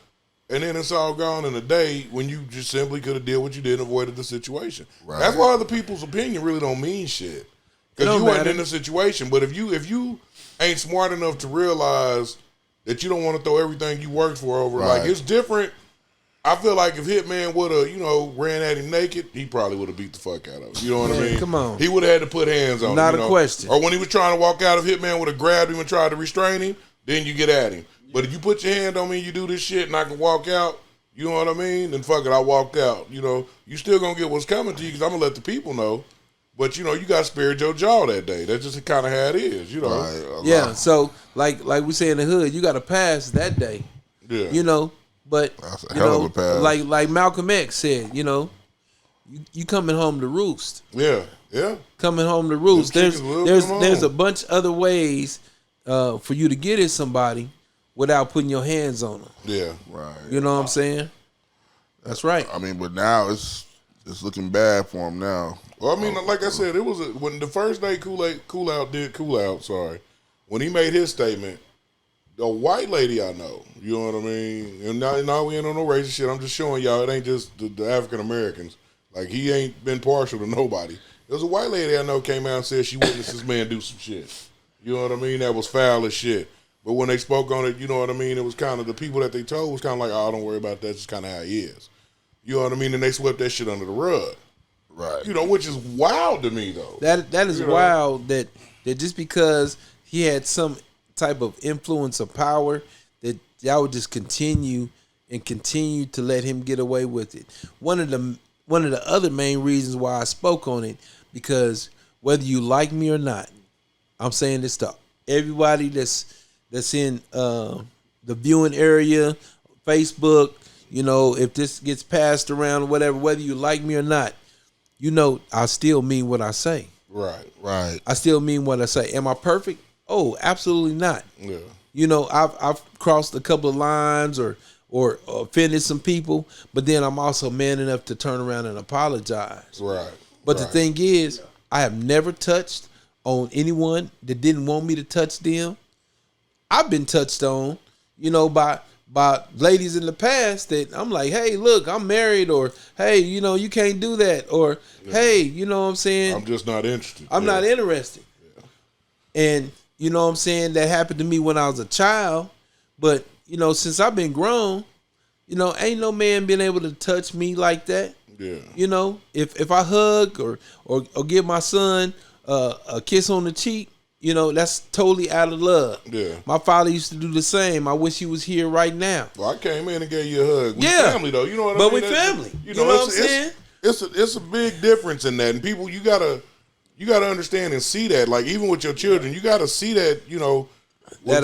and then it's all gone in a day when you just simply could have did what you did and avoided the situation. Right. That's why other people's opinion really don't mean shit. Because you wasn't in the situation. But if you ain't smart enough to realize that you don't want to throw everything you worked for over, right. Like it's different. I feel like if Hitman would have, ran at him naked, he probably would have beat the fuck out of him. You know what I mean? Come on. He would have had to put hands on him. Not a question. Or when he was trying to walk out, if Hitman would have grabbed him and tried to restrain him, then you get at him. But if you put your hand on me, you do this shit, and I can walk out, you know what I mean? Then fuck it, I walked out. You still going to get what's coming to you because I'm going to let the people know. But, you got spared your jaw that day. That's just kind of how it is, Right. Yeah, so like we say in the hood, you got to pass that day. Yeah. But that's a hell of a pass. Like Malcolm X said, you coming home to roost. Yeah, yeah. Coming home to roost. There's a bunch of other ways for you to get at somebody without putting your hands on them. Yeah, right. You know what I'm saying? That's right. But now it's looking bad for him now. Well, like I said, it was when the first day Cool Out, when he made his statement, the white lady I know, you know what I mean? And now we ain't on no racist shit. I'm just showing y'all it ain't just the African Americans. Like, he ain't been partial to nobody. There was a white lady I know came out and said she witnessed this man do some shit. You know what I mean? That was foul as shit. But when they spoke on it, you know what I mean? It was kind of the people that they told was kind of like, oh, don't worry about that. It's just kind of how he is. You know what I mean? And they swept that shit under the rug. Right. Which is wild to me, though. That is wild that just because he had some type of influence or power that y'all would just continue to let him get away with it. One of the other main reasons why I spoke on it, because whether you like me or not, I'm saying this to everybody that's in the viewing area, Facebook, if this gets passed around or whatever, whether you like me or not, I still mean what I say. Right. I still mean what I say. Am I perfect? Oh, absolutely not. Yeah. I've crossed a couple of lines or offended some people, but then I'm also man enough to turn around and apologize. Right. But the thing is, I have never touched on anyone that didn't want me to touch them. I've been touched on, by ladies in the past that I'm like, hey, look, I'm married, or hey, you can't do that, or hey, you know what I'm saying? I'm just not interested. I'm not interested. Yeah. And you know what I'm saying? That happened to me when I was a child, but since I've been grown, ain't no man been able to touch me like that. Yeah. If I hug or give my son a kiss on the cheek, that's totally out of love. Yeah. My father used to do the same. I wish he was here right now. Well, I came in and gave you a hug. We family though, you know what I mean? But we family. You know what I'm saying? It's a big difference in that, and people, you gotta understand and see that. Like, even with your children, you gotta see that. When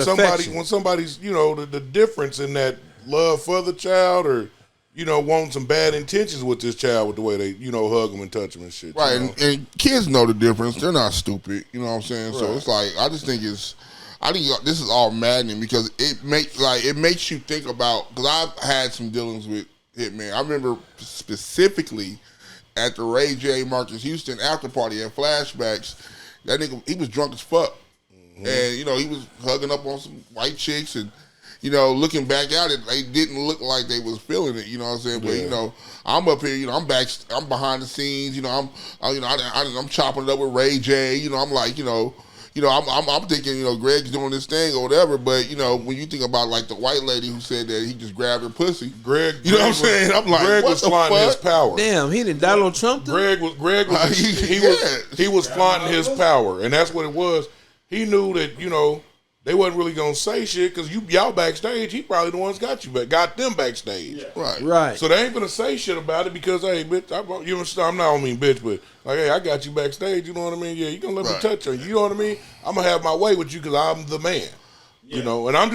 somebody's the difference in that love for the child, or wanting some bad intentions with this child with the way they hug them and touch them and shit. Right, and kids know the difference. They're not stupid. You know what I'm saying? Right. So it's like, I think this is all maddening because it makes you think about, because I've had some dealings with Hitman. I remember specifically at the Ray J Marcus Houston after party at Flashbacks, that nigga, he was drunk as fuck. Mm-hmm. And he was hugging up on some white chicks, and looking back at it, they didn't look like they was feeling it. You know what I'm saying? But I'm up here. I'm back. I'm behind the scenes. I'm chopping it up with Ray J. I'm like, I'm thinking, Greg's doing this thing or whatever. But when you think about like the white lady who said that he just grabbed her pussy, Greg, you know what I'm saying? I'm like, Greg what was the flaunting fuck? his power. Damn, he didn't Donald Trump. Greg was he was flaunting his power, and that's what it was. He knew that they wasn't really gonna say shit because y'all backstage. He probably the ones got them backstage. Yeah. Right. So they ain't gonna say shit about it because hey, bitch, I'm not on mean bitch, but like hey, I got you backstage. You know what I mean? Yeah, you gonna let me touch on you. You know what I mean? I'm gonna have my way with you because I'm the man. Yeah. And I'm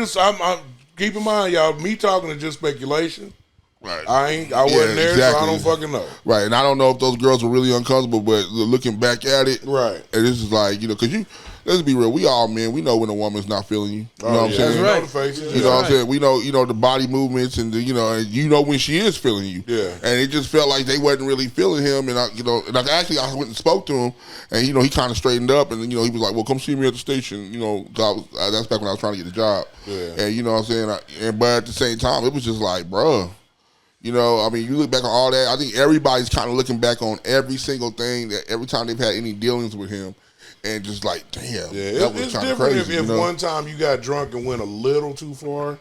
keep in mind, y'all. Me talking is just speculation. Right. I wasn't there, so I don't fucking know. Right, and I don't know if those girls were really uncomfortable, but looking back at it, right, and this is like because let's be real, we all men, we know when a woman's not feeling you. You know what I'm saying? That's right. You know what I'm saying? We know, the body movements and and when she is feeling you. Yeah. And it just felt like they wasn't really feeling him, and I went and spoke to him, and he kind of straightened up, and he was like, well, come see me at the station. That's back when I was trying to get a job. Yeah. And you know what I'm saying? But at the same time, it was just like, bruh. You look back on all that. I think everybody's kind of looking back on every single thing that every time they've had any dealings with him, and just like, damn, that was it's kind of different crazy. if one time you got drunk and went a little too far,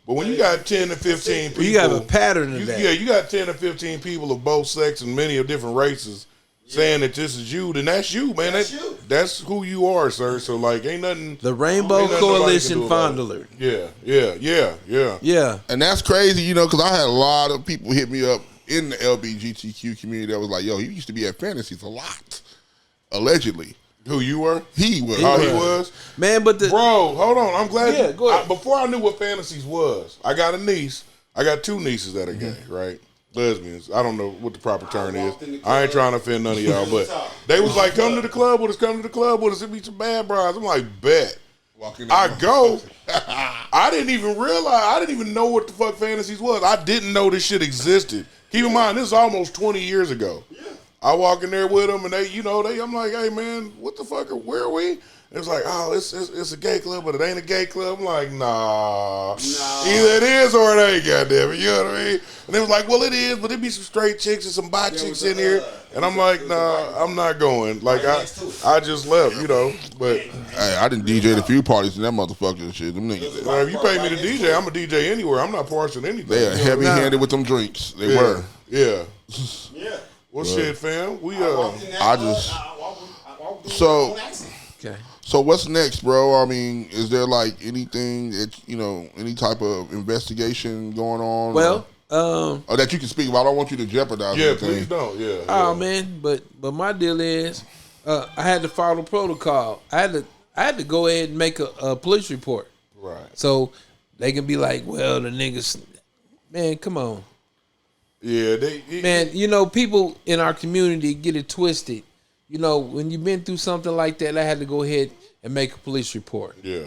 but when you got 10 to 15 people, you have a pattern of that. Yeah, you got 10 to 15 people of both sex and many of different races saying that this is you, then that's you, man. That's who you are, sir. So like, ain't nothing. The Rainbow Coalition fondler. Yeah. And that's crazy, because I had a lot of people hit me up in the LGBTQ community that was like, yo, he used to be at Fantasies a lot, allegedly. Who you were? He was. He was? Man, but bro, hold on. I'm glad. Yeah, go ahead. Before I knew what Fantasies was, I got a niece. I got two nieces that are gay, right? Lesbians. I don't know what the proper term is. I ain't trying to offend none of y'all, but they was like, come to the club with us, It'd be some bad brides. I'm like, bet. I go. I didn't even know what the fuck Fantasies was. I didn't know this shit existed. Keep in mind, this is almost 20 years ago. Yeah. I walk in there with them, and I'm like, hey man, what the fuck? Where are we? It's like, oh, it's a gay club, but it ain't a gay club. I'm like, nah. Either it is or it ain't, goddamn it. You know what I mean? And they was like, well, it is, but there be some straight chicks and some bi chicks in here. And I'm like, nah, I'm not going. Like, I just left, But hey, I didn't DJ a few parties in that motherfucking shit. Them niggas. If you pay me to DJ, I'm a DJ anywhere. I'm not partial to anything. They are heavy-handed with them drinks. They were. Yeah. Yeah. Well, shit, fam. Okay. So what's next, bro? I mean, is there like anything that any type of investigation going on? Well, or that you can speak about? I don't want you to jeopardize. Yeah, anything. please don't. Yeah. Oh man, but my deal is, I had to follow protocol. I had to go ahead and make a police report. Right. So they can be like, well, the niggas, man, come on. Yeah, man, people in our community get it twisted. When you've been through something like that, I had to go ahead and make a police report. Yeah.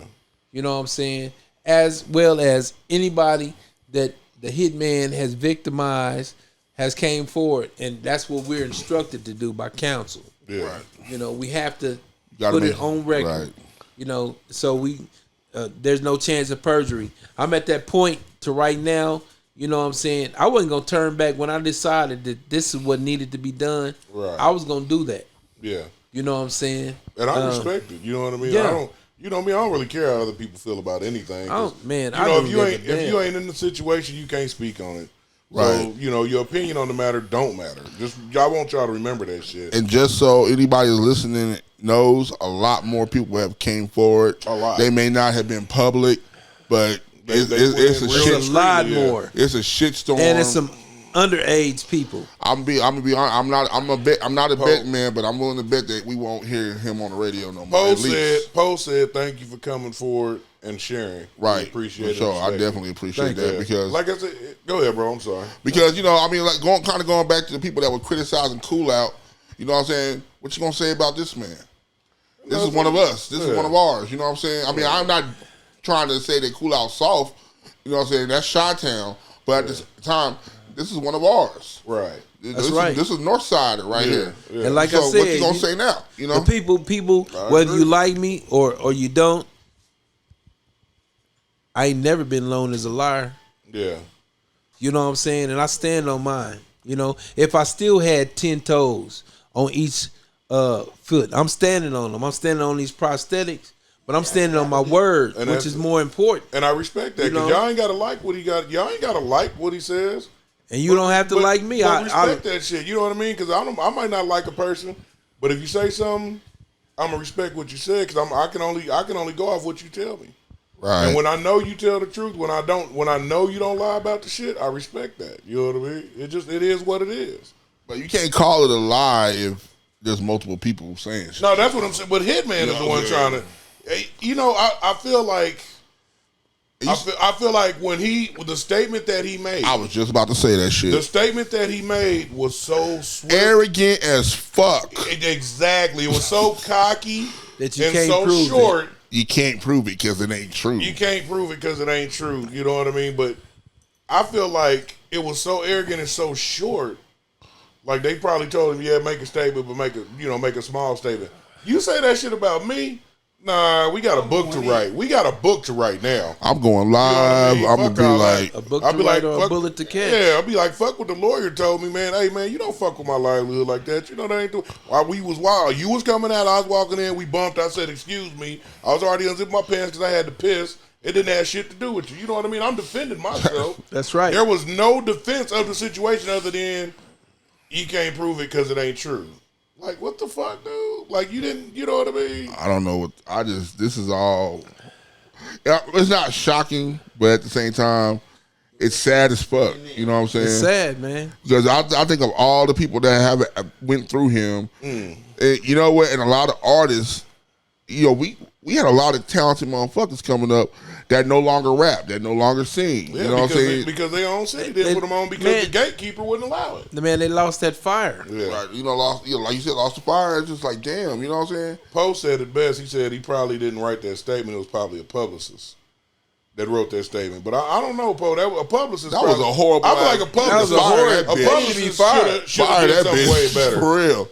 You know what I'm saying? As well as anybody that the hitman has victimized has came forward, and that's what we're instructed to do by counsel. Yeah. Right. We have to put it on record. Right. So there's no chance of perjury. I'm at that point to right now. You know what I'm saying? I wasn't going to turn back when I decided that this is what needed to be done. Right. I was going to do that. Yeah. You know what I'm saying? And I respect it. You know what I mean? Yeah. I don't really care how other people feel about anything. If you ain't in the situation, you can't speak on it. Right. So, your opinion on the matter don't matter. I want y'all to remember that shit. And just so anybody that's listening knows, a lot more people have came forward. A lot. They may not have been public, but it's a lot more. It's a shitstorm, and it's some underage people. I'm gonna be honest. I'm not a bet man, but I'm willing to bet that we won't hear him on the radio no more. Poe said, "Thank you for coming forward and sharing." Right, we appreciate it. Sure, I definitely appreciate that because, like I said, go ahead, bro. I'm sorry. Because going back to the people that were criticizing Cool Out. You know what I'm saying? What you gonna say about this man? This is one of us. This is one of ours. You know what I'm saying? I mean, I'm not trying to say that Cool Out soft. You know what I'm saying? That's Chi-Town. But at this time, this is one of ours. Right. That's right. This is North Side right here. Yeah. And like I said, what you gonna say now? The people, whether you like me or you don't, I ain't never been known as a liar. Yeah. You know what I'm saying? And I stand on mine. You know, if I still had 10 toes on each foot, I'm standing on them. I'm standing on these prosthetics, but I'm standing on my word, And which is more important. And I respect that, because y'all ain't got to like what he got. Y'all ain't got to like what he says. And you don't have to like me. I respect that shit. You know what I mean? Because I might not like a person, but if you say something, I'm gonna respect what you said, because I can only go off what you tell me. Right. And when I know you tell the truth, when I know you don't lie about the shit, I respect that. You know what I mean? It is what it is. But you can't call it a lie if there's multiple people saying shit. No, that's what I'm saying. But Hitman is the one trying to. You know, I feel like. I feel like when the statement that he made. I was just about to say that shit. The statement that he made was so swift, arrogant as fuck. Exactly. It was so cocky that you and can't so prove short. It. You can't prove it because it ain't true. You can't prove it because it ain't true. You know what I mean? But I feel like it was so arrogant and so short. Like they probably told him, yeah, make a statement, but make a small statement. You say that shit about me? Nah, we got a book to write. We got a book to write now. I'm going live. I'm gonna be like a book to write or a bullet to catch. Yeah, I'll be like, fuck what the lawyer told me, man. Hey, man, you don't fuck with my livelihood like that. You know that ain't doing. While we was wild, you was coming out. I was walking in. We bumped. I said, excuse me. I was already unzipping my pants because I had to piss. It didn't have shit to do with you. You know what I mean? I'm defending myself. That's right. There was no defense of the situation other than you can't prove it because it ain't true. Like, what the fuck, dude? Like, you didn't, you know what I mean? I don't know. This is all, it's not shocking, but at the same time, it's sad as fuck. You know what I'm saying? It's sad, man. Because I think of all the people that have went through him, and you know what? And a lot of artists, you know, we had a lot of talented motherfuckers coming up that no longer rap, that no longer sing. Yeah, you know what I'm saying? Because they own city didn't put them on because the gatekeeper wouldn't allow it. They lost that fire. Yeah. Right. Like you said, lost the fire. It's just like, damn, you know what I'm saying? Poe said it best. He said he probably didn't write that statement. It was probably a publicist that wrote that statement. But I don't know, Poe. That was a publicist. That was a horrible. I feel like a publicist. A publicist should have did something way better. For real.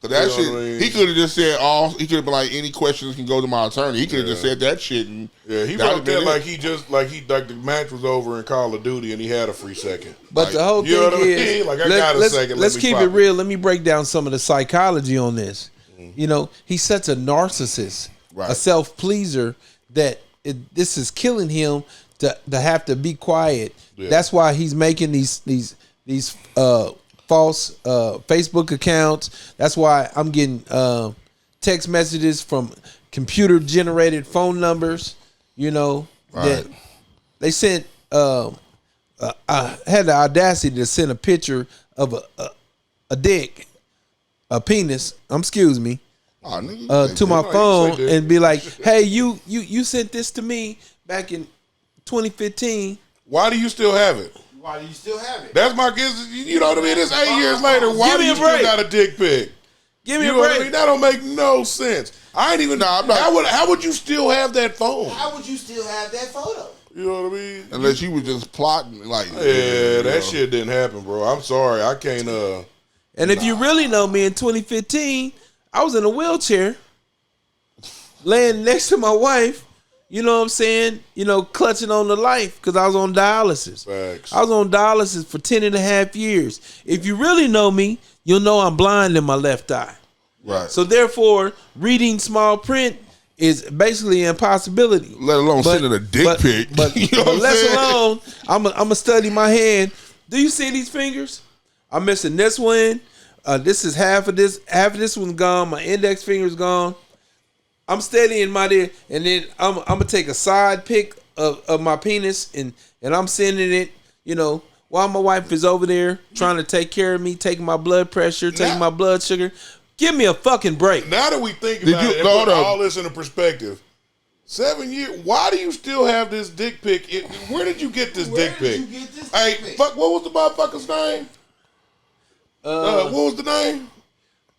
So that You shit, know what I mean? he could have just said he could have been like, any questions can go to my attorney. He could have just said that shit. And he wrote that like the match was over in Call of Duty and he had a free second. But like, the whole thing is, like, I got a second. Let's keep it real. Let me break down some of the psychology on this. Mm-hmm. You know, he's such a narcissist, a self-pleaser that this is killing him to have to be quiet. Yeah. That's why he's making these false Facebook accounts. That's why I'm getting text messages from computer generated phone numbers. You know, that they sent. I had the audacity to send a picture of a dick, a penis. Excuse me. To my phone and be like, "Hey, you sent this to me back in 2015. Why do you still have it? Why do you still have it? That's my guess. You know what I mean? It's 8 years later. Why do you still got a dick pic? Give me a break. What I mean? That don't make no sense. I ain't even. How would you still have that phone? How would you still have that photo? You know what I mean? Unless you was just plotting, like. Yeah, that shit didn't happen, bro. I'm sorry. I can't. And if you really know me, in 2015, I was in a wheelchair, laying next to my wife. You know what I'm saying? You know, clutching on the life because I was on dialysis. Facts. I was on dialysis for 10 and a half years. If you really know me, you'll know I'm blind in my left eye. Right. So therefore, reading small print is basically an impossibility. Let alone sending a dick pic. But you know less alone, I'm gonna study my hand. Do you see these fingers? I'm missing this one. This is half of this. Half of this one's gone. My index finger's gone. I'm steadying my there, and then I'm gonna take a side pic of my penis, and I'm sending it, you know, while my wife is over there trying to take care of me, taking my blood pressure, taking my blood sugar. Give me a fucking break. Now that we think about it and put all this into perspective, 7 years. Why do you still have this dick pic? Where did you get this dick pic? Hey, fuck. What was the motherfucker's name? What was the name?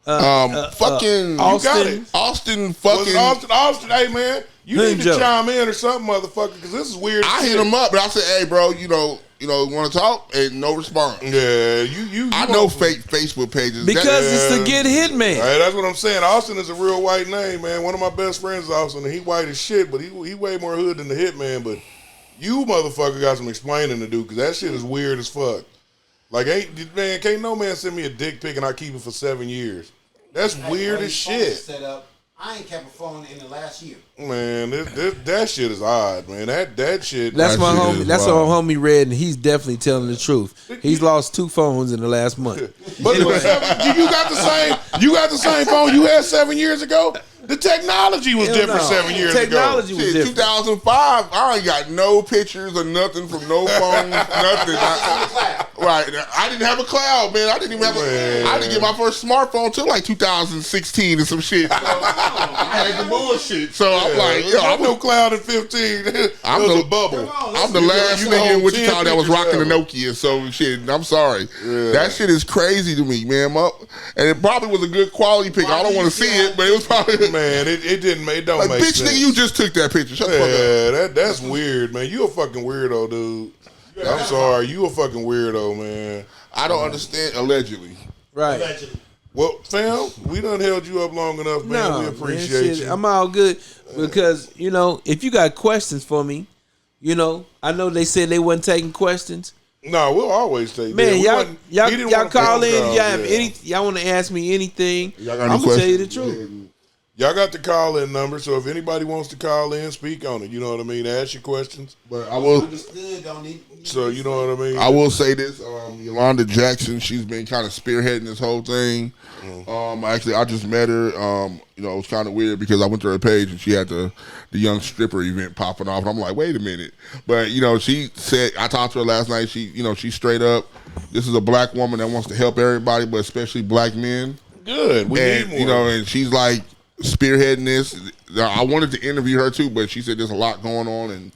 Fucking Austin. Austin fucking Austin. Hey man, you need to chime in or something, motherfucker, because this is weird. I hit him up, but I said, "Hey, bro, you know, want to talk?" And no response. Yeah, you I know fake Facebook pages because it's to get Hitman. Hey, that's what I'm saying. Austin is a real white name, man. One of my best friends is Austin, and he white as shit, but he way more hood than the Hitman. But You motherfucker got some explaining to do because that shit is weird as fuck. Like, can't no man send me a dick pic and I keep it for 7 years. That's weird as shit. Set up. I ain't kept a phone in the last year. Man, that shit is odd, man. That shit. That's my shit homie. That's our homie Red, and he's definitely telling the truth. He's lost 2 phones in the last month. But you got the same phone you had 7 years ago. The technology was different 7 years technology ago. Was different. 2005, I ain't got no pictures or nothing from no phones, nothing. Right. I didn't have a cloud, man. I didn't even have I didn't get my first smartphone till like 2016 or some shit. I had the bullshit. So I'm like, yo, I'm no cloud at 15. I'm the bubble. I'm the last nigga in Wichita that was rocking the Nokia. So shit, I'm sorry. Yeah. That shit is crazy to me, man. And it probably was a good quality pic. I don't want to see it, but it was probably. Man, it don't like, make bitch, sense. Nigga, you just took that picture. Shut the fuck up. That's weird, man. You a fucking weirdo, dude. I'm sorry. You a fucking weirdo, man. I don't understand. Allegedly. Right. Allegedly. Well, fam, we done held you up long enough, man. We appreciate you. I'm all good because, if you got questions for me, I know they said they wasn't taking questions. No, we'll always take. Man, y'all call in. Y'all want to ask me anything? I'm gonna tell you the truth. Y'all got the call in number, so if anybody wants to call in, speak on it. You know what I mean? Ask your questions. But I will. So you know what I mean? I will say this: Yolanda Jackson, she's been kind of spearheading this whole thing. Actually, I just met her. It was kind of weird because I went to her page and she had the young stripper event popping off, and I'm like, wait a minute. But she said, I talked to her last night. She's straight up. This is a black woman that wants to help everybody, but especially black men. Good. We need more. And she's like spearheading this. I wanted to interview her too, but she said there's a lot going on, and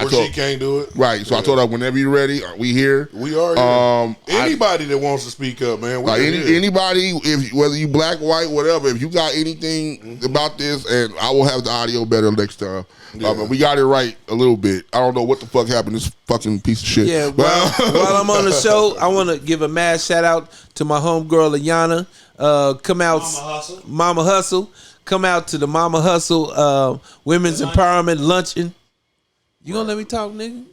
she can't do it. Right. So I told her, whenever you're ready, we here. We are here. Anybody that wants to speak up, man. Anybody, whether you black, white, whatever, if you got anything about this, and I will have the audio better next time. Yeah. We got it right a little bit. I don't know what the fuck happened. This fucking piece of shit. Yeah. While I'm on the show, I want to give a mad shout out to my homegirl Ayana. Come out, Mama Hustle. Come out to the Mama Hustle Women's Empowerment Luncheon. You gonna let me talk, nigga?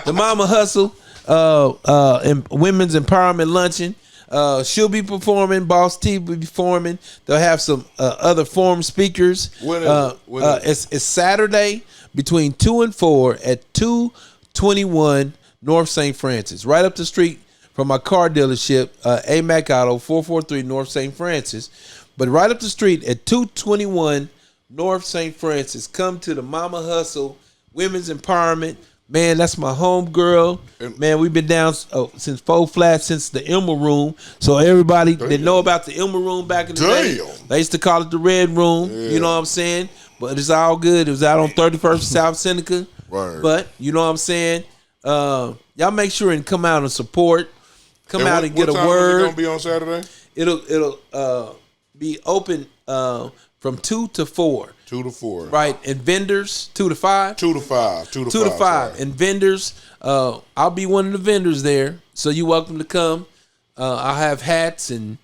The Mama Hustle Women's Empowerment Luncheon. She'll be performing. Boss T will be performing. They'll have some other forum speakers. It's Saturday between 2 and 4 at 221 North St. Francis, right up the street from my car dealership, AMAC Auto, 443 North St. Francis. But right up the street at 221 North St. Francis. Come to the Mama Hustle Women's Empowerment. Man, that's my home girl. Man, we've been down since 4 Flat, since the Elmer Room. So everybody that know about the Elmer Room back in the day, they used to call it the Red Room. Yeah. You know what I'm saying? But it's all good. It was out on 31st South Seneca. Right. But you know what I'm saying? Y'all make sure and come out and support. Come out and get a word. What time is it gonna be on Saturday? It'll be open from 2 to 4. 2 to 4. Right. And vendors, 2 to 5. 2 to 5. 2 to 5. 2 to 5. And vendors, I'll be one of the vendors there. So you're welcome to come. I'll have hats and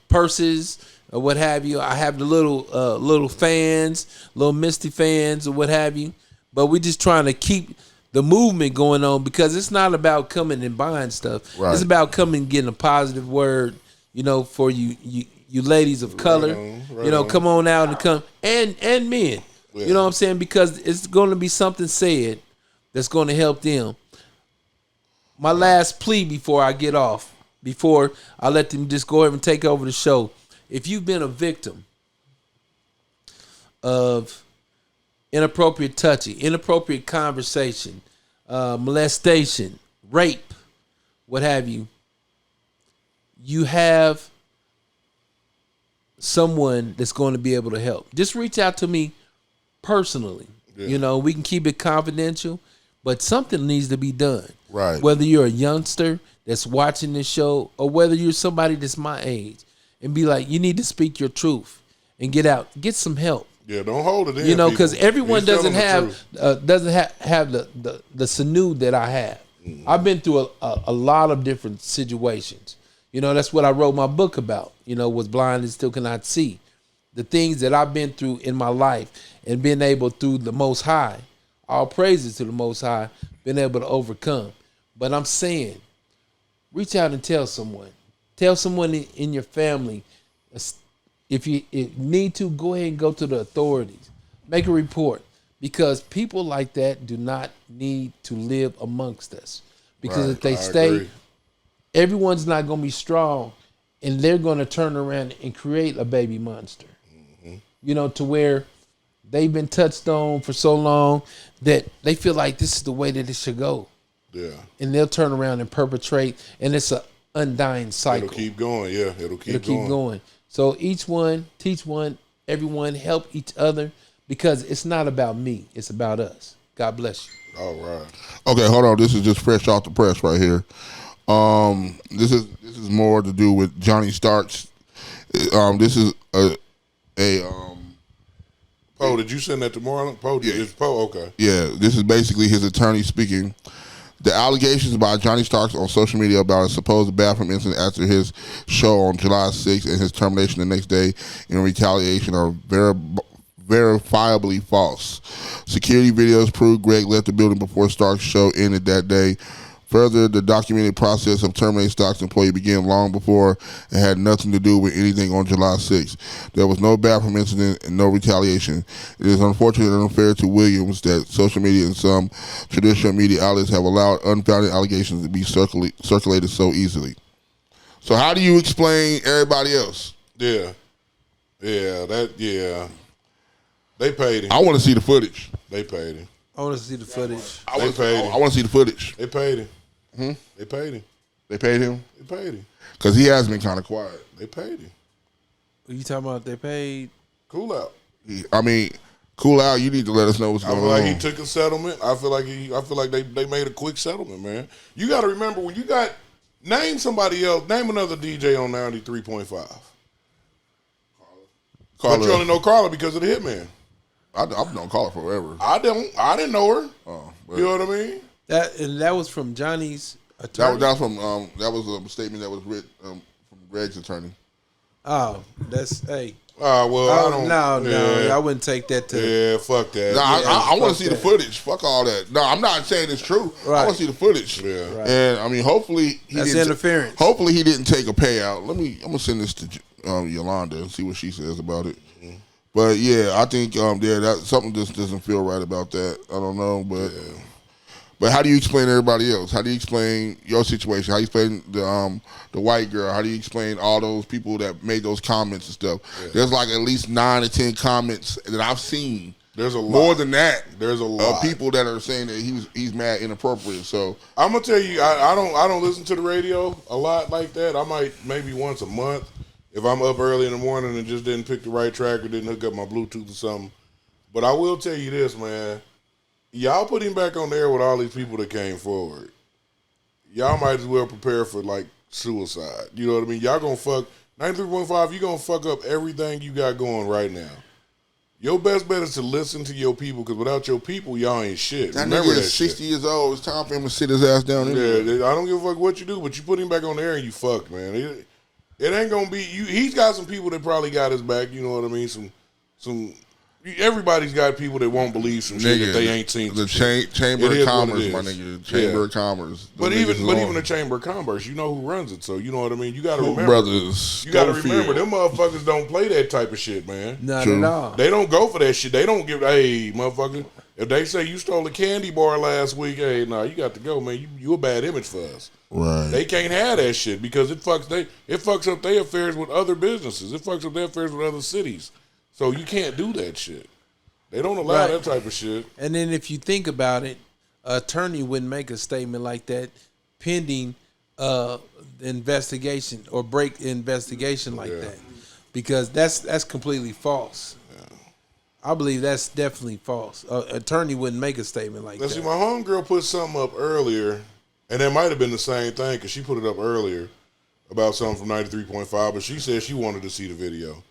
purses or what have you. I have the little fans, little Misty fans or what have you. But we're just trying to keep the movement going on because it's not about coming and buying stuff. Right. It's about coming and getting a positive word, for you ladies of color. Come on out and come and men. Yeah. You know what I'm saying? Because it's going to be something said that's going to help them. My last plea before I get off, before I let them just go ahead and take over the show. If you've been a victim of inappropriate touching, inappropriate conversation, molestation, rape, what have you, you have someone that's going to be able to help. Just reach out to me personally. Yeah. We can keep it confidential, but something needs to be done. Right. Whether you're a youngster that's watching this show or whether you're somebody that's my age and be like, you need to speak your truth and get out, get some help. Yeah, don't hold it in. Because everyone doesn't have the sinew that I have. Mm-hmm. I've been through a lot of different situations. That's what I wrote my book about. Was blind and still cannot see. the things that I've been through in my life and been able through the Most High, all praises to the Most High, been able to overcome. But I'm saying, reach out and tell someone. Tell someone in your family. If you need to, go ahead and go to the authorities. Make a report. Because people like that do not need to live amongst us. Because if they stay, everyone's not going to be strong. And they're going to turn around and create a baby monster. Mm-hmm. You know, to where they've been touched on for so long that they feel like this is the way that it should go. Yeah. And they'll turn around and perpetrate. And it's an undying cycle. It'll keep going, yeah. It'll keep going. So each one, teach one, everyone, help each other. Because it's not about me. It's about us. God bless you. All right. Okay, hold on. This is just fresh off the press right here. This is more to do with Johnny Starks. This is Poe, did you send that to Marlon? Poe, yeah. It's Poe, okay. Yeah, this is basically his attorney speaking. The allegations by Johnny Starks on social media about a supposed bathroom incident after his show on July 6th and his termination the next day in retaliation are verifiably false. Security videos prove Greg left the building before Starks' show ended that day. Further, the documented process of terminating Starks' employee began long before and had nothing to do with anything on July 6th. There was no bathroom incident and no retaliation. It is unfortunate and unfair to Williams that social media and some traditional media outlets have allowed unfounded allegations to be circulated so easily. So how do you explain everybody else? Yeah. They paid him. I want to see the footage. They paid him. I want to see the footage. I want to see the footage. They paid him. Hmm? They paid him. They paid him? They paid him. Because he has been kind of quiet. They paid him. What you talking about? They paid? Cool Out. I mean, Cool Out, you need to let us know what's going on. I feel like he took a settlement. I feel like they made a quick settlement, man. You got to remember, when you got, name somebody else, name another DJ on 93.5. Carla. But you only know Carla because of the Hitman. I've known Carla forever. I didn't know her. Oh, you know what I mean? That was from Johnny's attorney. That was a statement that was written from Greg's attorney. Oh, that's hey. I wouldn't take that to. Yeah, fuck that. No, I want to see the footage. Fuck all that. No, I'm not saying it's true. Right. I want to see the footage. Yeah. Right. And I mean, hopefully that's interference. Hopefully he didn't take a payout. I'm gonna send this to Yolanda and see what she says about it. Mm-hmm. But yeah, I think that something just doesn't feel right about that. I don't know, but but how do you explain everybody else? How do you explain your situation? How do you explain the white girl? How do you explain all those people that made those comments and stuff? Yeah. There's like at least 9 or 10 comments that I've seen. There's a lot. More than that. There's a lot of people that are saying that he's mad inappropriate. So I'm gonna tell you, I don't listen to the radio a lot like that. I might maybe once a month. If I'm up early in the morning and just didn't pick the right track or didn't hook up my Bluetooth or something. But I will tell you this, man. Y'all put him back on there with all these people that came forward. Y'all might as well prepare for, like, suicide. You know what I mean? Y'all gonna fuck, 93.5, you gonna fuck up everything you got going right now. Your best bet is to listen to your people, because without your people, y'all ain't shit. That Remember that 60 years old. It's time for him to sit his ass down. Yeah, I don't give a fuck what you do, but you put him back on there and you fucked, man. It ain't gonna be you. He's got some people that probably got his back. You know what I mean? Some. Everybody's got people that won't believe some shit that they ain't seen. The Chamber of Commerce, my nigga. Chamber of Commerce. But even the Chamber of Commerce, you know who runs it. So you know what I mean. You got to remember, brothers. You got to remember, them motherfuckers don't play that type of shit, man. Not at all. They don't go for that shit. They don't give. Hey, motherfucker. If they say you stole a candy bar last week, hey, nah, you got to go, man. You a bad image for us. Right. They can't have that shit because it fucks up their affairs with other businesses. It fucks up their affairs with other cities. So you can't do that shit. They don't allow that type of shit. And then if you think about it, an attorney wouldn't make a statement like that pending investigation or break investigation like that, because that's completely false. I believe that's definitely false. Attorney wouldn't make a statement like that. See, my homegirl put something up earlier, and it might have been the same thing because she put it up earlier about something from 93.5, but she said she wanted to see the video.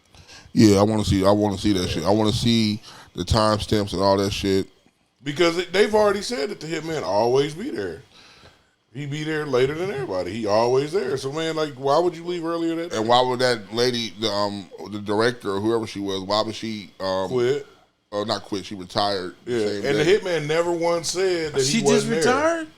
Yeah, I want to see that shit. I want to see the timestamps and all that shit. Because they've already said that the Hitman always be there. He be there later than everybody. He always there. So man, like, why would you leave earlier that day? And why would that lady, the director or whoever she was, why would she quit? Oh, not quit. She retired. Yeah, and the Hitman never once said that she he wasn't just retired. There.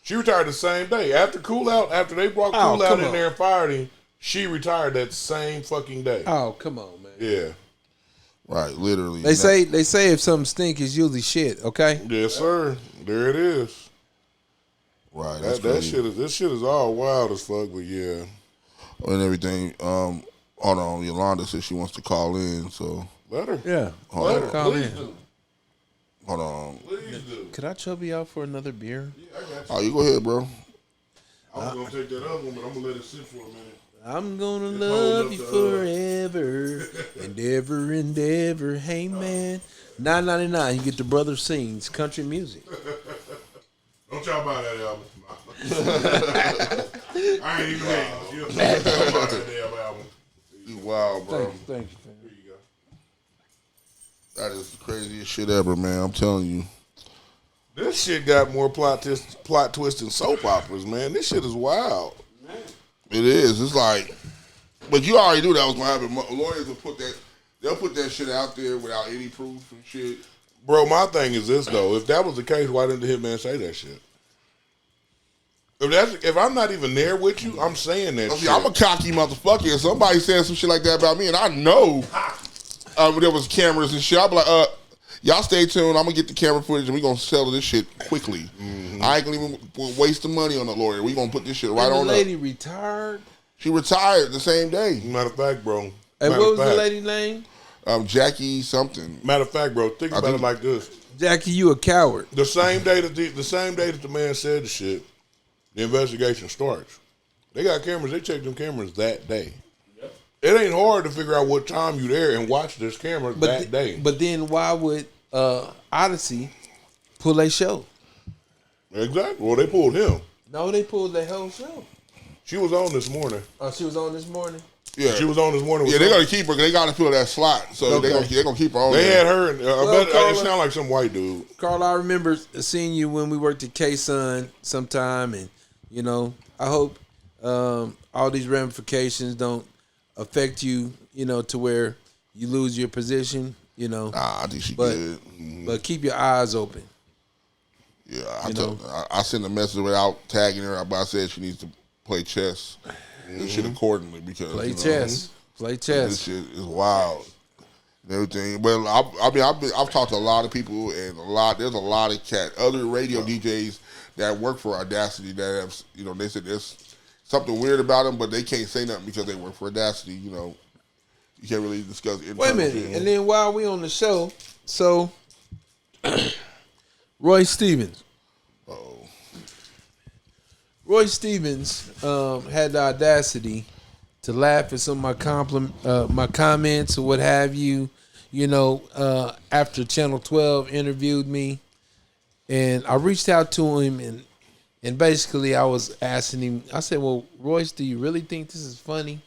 She retired the same day after Cool Out. After they brought Cool Out in there and fired him, she retired that same fucking day. Oh, come on, man. Yeah. Right, literally. They say if something stink, it's usually shit. Okay. Yes, sir. There it is. Right. That shit is. This shit is all wild as fuck. But yeah. And everything. Hold on. Yolanda says she wants to call in. So let her. Yeah. Let her. Call Please in. do. Hold on. Please do. Could I chub you out for another beer? Yeah, I got you. Oh, you go ahead, bro. I was gonna take that other one, but I'm gonna let it sit for a minute. I'm gonna love you forever and ever and ever. Hey man, $9.99. You get the Brother Sings country music. Don't y'all buy that album. I ain't even hating. You don't buy that damn album. You wild, bro. Thank you, fam. Here you go. That is the craziest shit ever, man. I'm telling you. This shit got more plot twists than soap operas, man. This shit is wild. It is. It's like, but you already knew that was gonna happen. Lawyers will they'll put that shit out there without any proof and shit. Bro, my thing is this though. If that was the case, why didn't the Hitman say that shit? If I'm not even there with you, I'm saying that shit. I'm a cocky motherfucker. If somebody said some shit like that about me, and I know there was cameras and shit, I'll be like, y'all stay tuned. I'm gonna get the camera footage and we gonna settle this shit quickly. Mm-hmm. I ain't gonna even waste the money on the lawyer. We gonna put this shit right on. The lady retired. She retired the same day. Matter of fact, bro. Hey, what was the lady's name? Jackie something. Matter of fact, bro, think about it like this. Jackie, you a coward. The same day that the man said the shit, the investigation starts. They got cameras. They checked them cameras that day. Yep. It ain't hard to figure out what time you there and watch this camera that day. But then why would Odyssey pull a show? Exactly. Well, they pulled him. No, they pulled the whole show. She was on this morning. Oh, she was on this morning? Yeah, she was on this morning. Yeah, they're gonna keep her. They gotta fill that slot, so they're gonna keep her on. They there. had her. It sounded like some white dude. Carl, I remember seeing you when we worked at K-Sun sometime, and you know, I hope all these ramifications don't affect you, you know, to where you lose your position, you know. Nah, I think she good. But keep your eyes open. Yeah, I sent a message without tagging her, but I said she needs to play chess and shit accordingly because play chess. This shit is wild and everything. But I've talked to a lot of people and there's a lot of other radio DJs that work for Audacity that have, you know, they said there's something weird about them, but they can't say nothing because they work for Audacity. You know, you can't really discuss. Wait a minute, and then while we on the show, so Roy Stevens. Roy Stevens had the audacity to laugh at some of my comments or what have you, you know, after Channel 12 interviewed me. And I reached out to him and basically I was asking him, I said, well, Royce, do you really think this is funny?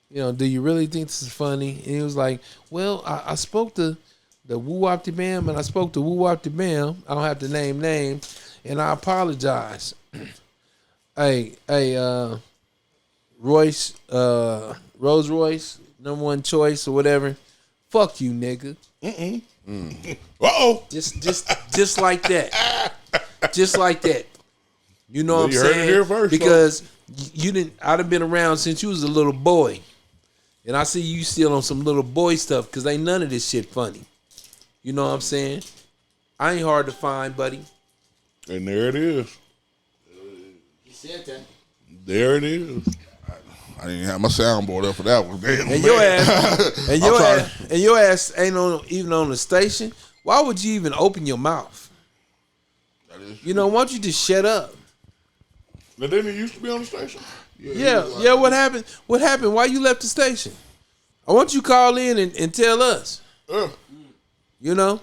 You know, do you really think this is funny? And he was like, well, I spoke to the Woo-Wop-De-Bam and I spoke to Woo-Wop-De-Bam. I don't have to name names. And I apologize. Hey, Royce, Rolls Royce, #1 choice or whatever. Fuck you, nigga. Uh-oh. Just like that. Just like that. You know what I'm saying? You heard it here first. Because you didn't. I'd have been around since you was a little boy, and I see you still on some little boy stuff. Because ain't none of this shit funny. You know what I'm saying? I ain't hard to find, buddy. And there it is. There it is. I didn't have my soundboard up for that one. Damn, and your ass ain't even on the station. Why would you even open your mouth? You know, why don't you just shut up? But didn't he used to be on the station? Yeah. What happened? What happened? Why you left the station? I want you to call in and tell us. You know?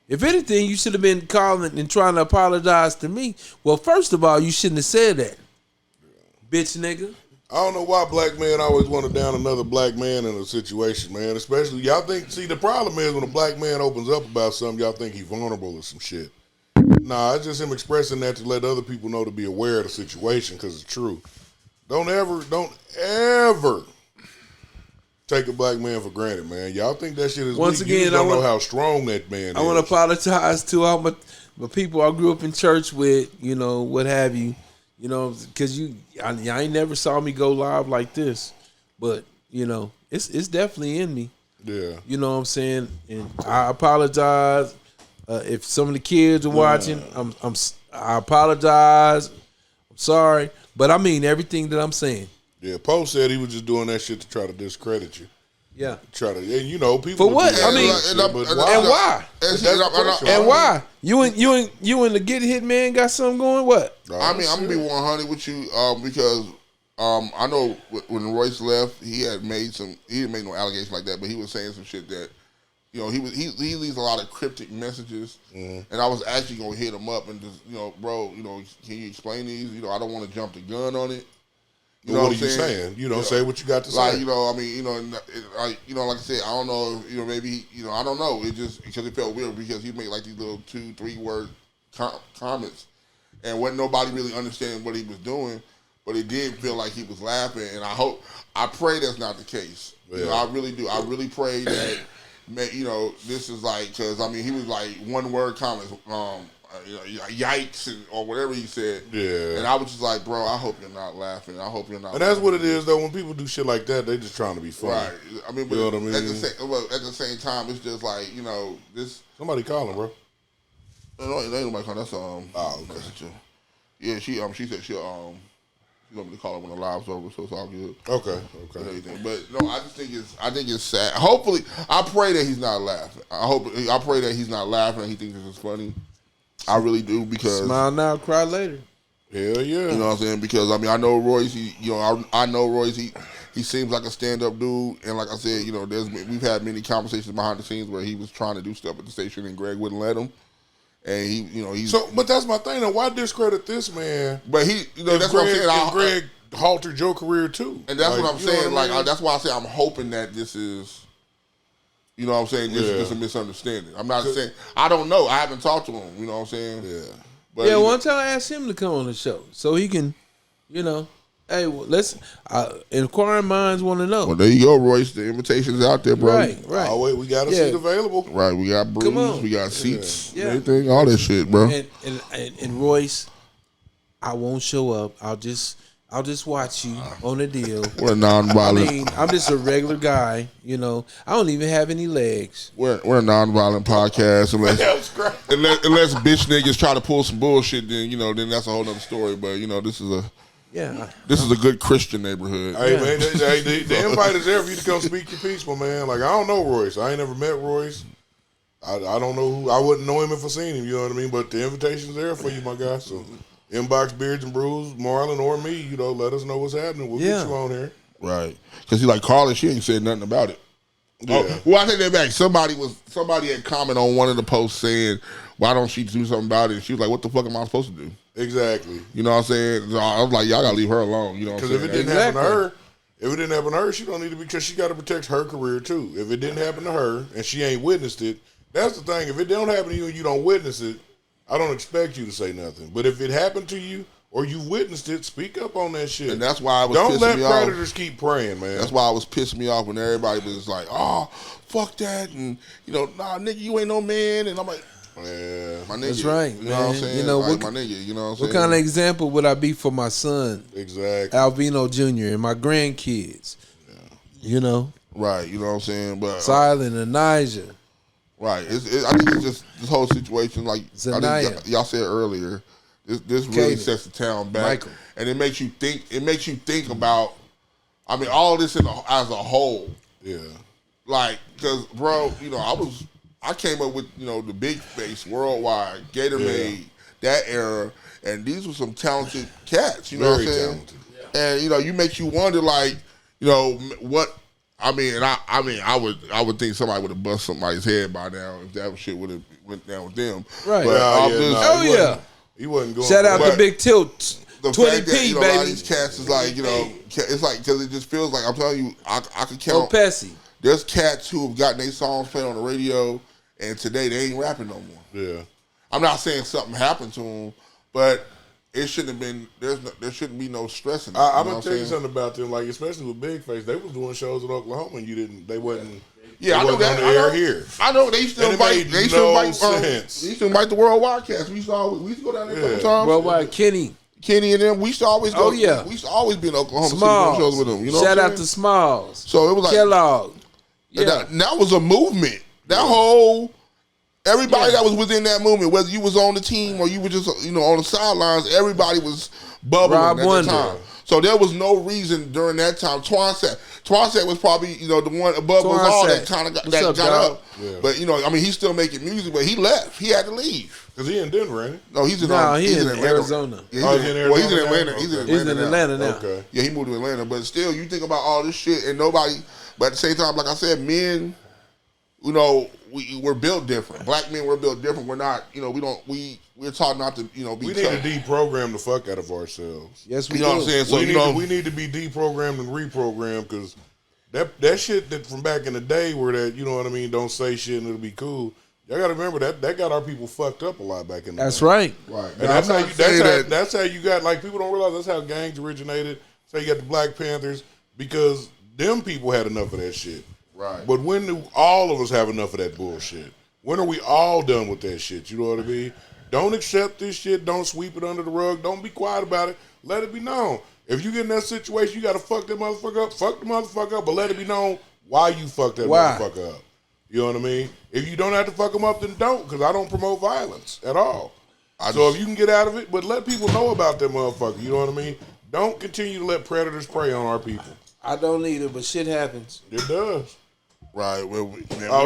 If anything, you should have been calling and trying to apologize to me. Well, first of all, you shouldn't have said that. Bitch nigga. I don't know why black men always want to down another black man in a situation, man. Especially, y'all think, see, the problem is when a black man opens up about something, y'all think he's vulnerable or some shit. Nah, it's just him expressing that to let other people know to be aware of the situation because it's true. Don't ever take a black man for granted, man. Y'all think that shit is Once weak. again, You just don't know how strong that man is. I want to apologize to all my people I grew up in church with, you know, what have you. You know, because I ain't never saw me go live like this. But, you know, it's definitely in me. Yeah. You know what I'm saying? And I apologize if some of the kids are watching. I apologize. I'm sorry, but I mean everything that I'm saying. Yeah, Poe said he was just doing that shit to try to discredit you. Yeah. And you know, people for what? I mean, and why? And why? You and the Get Hitman got something going? What? I mean, I'm gonna be 100 with you because I know when Royce left, he didn't make no allegation like that, but he was saying some shit that, you know, he leaves a lot of cryptic messages, and I was actually gonna hit him up and just, you know, bro, you know, can you explain these? You know, I don't want to jump the gun on it. You know what are you saying? You know, say what you got to say. Like, you know, I mean, you know, like I said, I don't know, you know, maybe, you know, I don't know. It just because it felt weird because he made like these little 2-3 word comments, and wasn't nobody really understanding what he was doing. But it did feel like he was laughing, and I pray that's not the case. Yeah. You know, I really do. I really pray that, you know, this is like, because, I mean, he was like one word comments, you know, yikes, or whatever he said. Yeah. And I was just like, bro, I hope you're not laughing. I hope you're not. And that's what it is, though. When people do shit like that, they just trying to be funny. Right. I mean, but you know what I mean? at the same time, it's just like, you know, this. Somebody calling, bro. No, ain't nobody calling. That's Oh, okay. Yeah, she said she'll want me to call her when the live's over, so it's all good. Okay. And everything. But no, I think it's sad. Hopefully, I pray that he's not laughing. I pray that he's not laughing and he thinks this is funny. I really do, because smile now, cry later. Hell yeah. You know what I'm saying? Because I mean, I know Royce. I know Royce. He seems like a stand-up dude, and like I said, you know, we've had many conversations behind the scenes where he was trying to do stuff at the station and Greg wouldn't let him. And he's but that's my thing. Now, why discredit this man? But that's what I'm saying. Greg halted your career too, and that's what I'm saying. Like that's why I say I'm hoping that this is, you know what I'm saying, this is just a misunderstanding. I'm not saying, I don't know. I haven't talked to him. You know what I'm saying? Yeah. But one time I asked him to come on the show so he can, you know. Hey, well, let's. Inquiring minds want to know. Well, there you go, Royce. The invitation's out there, bro. Right. Oh wait, we got a seat available. Right, we got brews, we got seats, everything, all that shit, bro. And Royce, I won't show up. I'll just watch you on the deal. We're nonviolent. I mean, I'm just a regular guy. You know, I don't even have any legs. We're a nonviolent podcast unless bitch niggas try to pull some bullshit. Then that's a whole other story. But this is a good Christian neighborhood. Hey man, the invite is there for you to come speak your piece, my man. Like, I don't know Royce. I ain't never met Royce. I don't know who. I wouldn't know him if I seen him. You know what I mean? But the invitation's there for you, my guy. So inbox Beards and Brews, Marlon or me. Let us know what's happening. We'll get you on here. Right? Because like Carla, she ain't said nothing about it. Yeah. Oh, well, I take that back. Somebody had commented on one of the posts saying, "Why don't she do something about it?" And she was like, "What the fuck am I supposed to do?" Exactly. You know what I'm saying? So I was like, y'all gotta leave her alone. You know what I'm saying? Because if it didn't happen to her, she don't need to be, because she got to protect her career too. If it didn't happen to her and she ain't witnessed it, that's the thing. If it don't happen to you and you don't witness it, I don't expect you to say nothing. But if it happened to you or you witnessed it, speak up on that shit. And that's why I was don't let predators keep praying, man. That's why I was pissing me off when everybody was like, "Oh, fuck that," and nah, nigga, you ain't no man. And I'm like, yeah, my nigga. That's right, you know what I'm saying? My nigga, you know what I'm saying? What kind of example would I be for my son? Exactly. Alveno Jr. and my grandkids. Yeah. You know? Right, you know what I'm saying? But Silent and Elijah. Right. I think it's just this whole situation, like I think y'all said earlier, this really sets the town back. Michael. And it makes you think about, I mean, all this as a whole. Yeah. Like, because, bro, I came up with, the big face worldwide, Gatorade, that era, and these were some talented cats, you know what I'm saying? Talented. Yeah. And, makes you wonder, like, what, I mean, and I would think somebody would have bust somebody's head by now if that shit would have went down with them. Right. But he wasn't going. Shout out to Big Tilt, the 20p, fact that, baby. A lot of these cats is like, it's like, because it just feels like, I'm telling you, I could count. Pesci. There's cats who have gotten their songs played on the radio, and today they ain't rapping no more. Yeah. I'm not saying something happened to him, but it shouldn't have been. There shouldn't be no stress in it. I'm gonna tell you something about them. Like especially with Big Face, they was doing shows in Oklahoma, and they wasn't. Yeah, I know that. On the air here. I know they used to invite. They used to invite. They used to invite the Worldwide cast. We used to go down there a couple times. Worldwide, Kenny and them. We used to always go. Oh yeah, we used to always be in Oklahoma Smalls. City doing shows with them. You know, shout out to Smalls. So it was like Kellogg. Yeah, that was a movement. That whole. Everybody that was within that movement, whether you was on the team or you were just on the sidelines, everybody was bubbling at the time. So there was no reason during that time. Twansett was probably the one above us all that kind of got up. Yeah. But he's still making music, but he left. He had to leave because he in Denver, ain't he? No, he's in Arizona. Yeah, he's in Arizona. Well, he's in Atlanta. He's in Atlanta now. Okay. Yeah, he moved to Atlanta. But still, you think about all this shit and nobody. But at the same time, like I said, men, we're built different. Black men, we're built different. We're not, we're taught not to, be. We need to deprogram the fuck out of ourselves. Yes, we do. You know what I'm saying? So we need to be deprogrammed and reprogrammed because that shit that from back in the day where that don't say shit and it'll be cool. Y'all gotta remember that got our people fucked up a lot back in the day. That's right. Right. And that's how you got people don't realize that's how gangs originated. So you got the Black Panthers because them people had enough of that shit. Right. But when do all of us have enough of that bullshit? When are we all done with that shit? You know what I mean? Don't accept this shit. Don't sweep it under the rug. Don't be quiet about it. Let it be known. If you get in that situation, you got to fuck that motherfucker up. Fuck the motherfucker up, but let it be known why you fucked that motherfucker up. You know what I mean? If you don't have to fuck them up, then don't, because I don't promote violence at all. So if you can get out of it, but let people know about that motherfucker. You know what I mean? Don't continue to let predators prey on our people. I don't either, but shit happens. It does. Right. Well,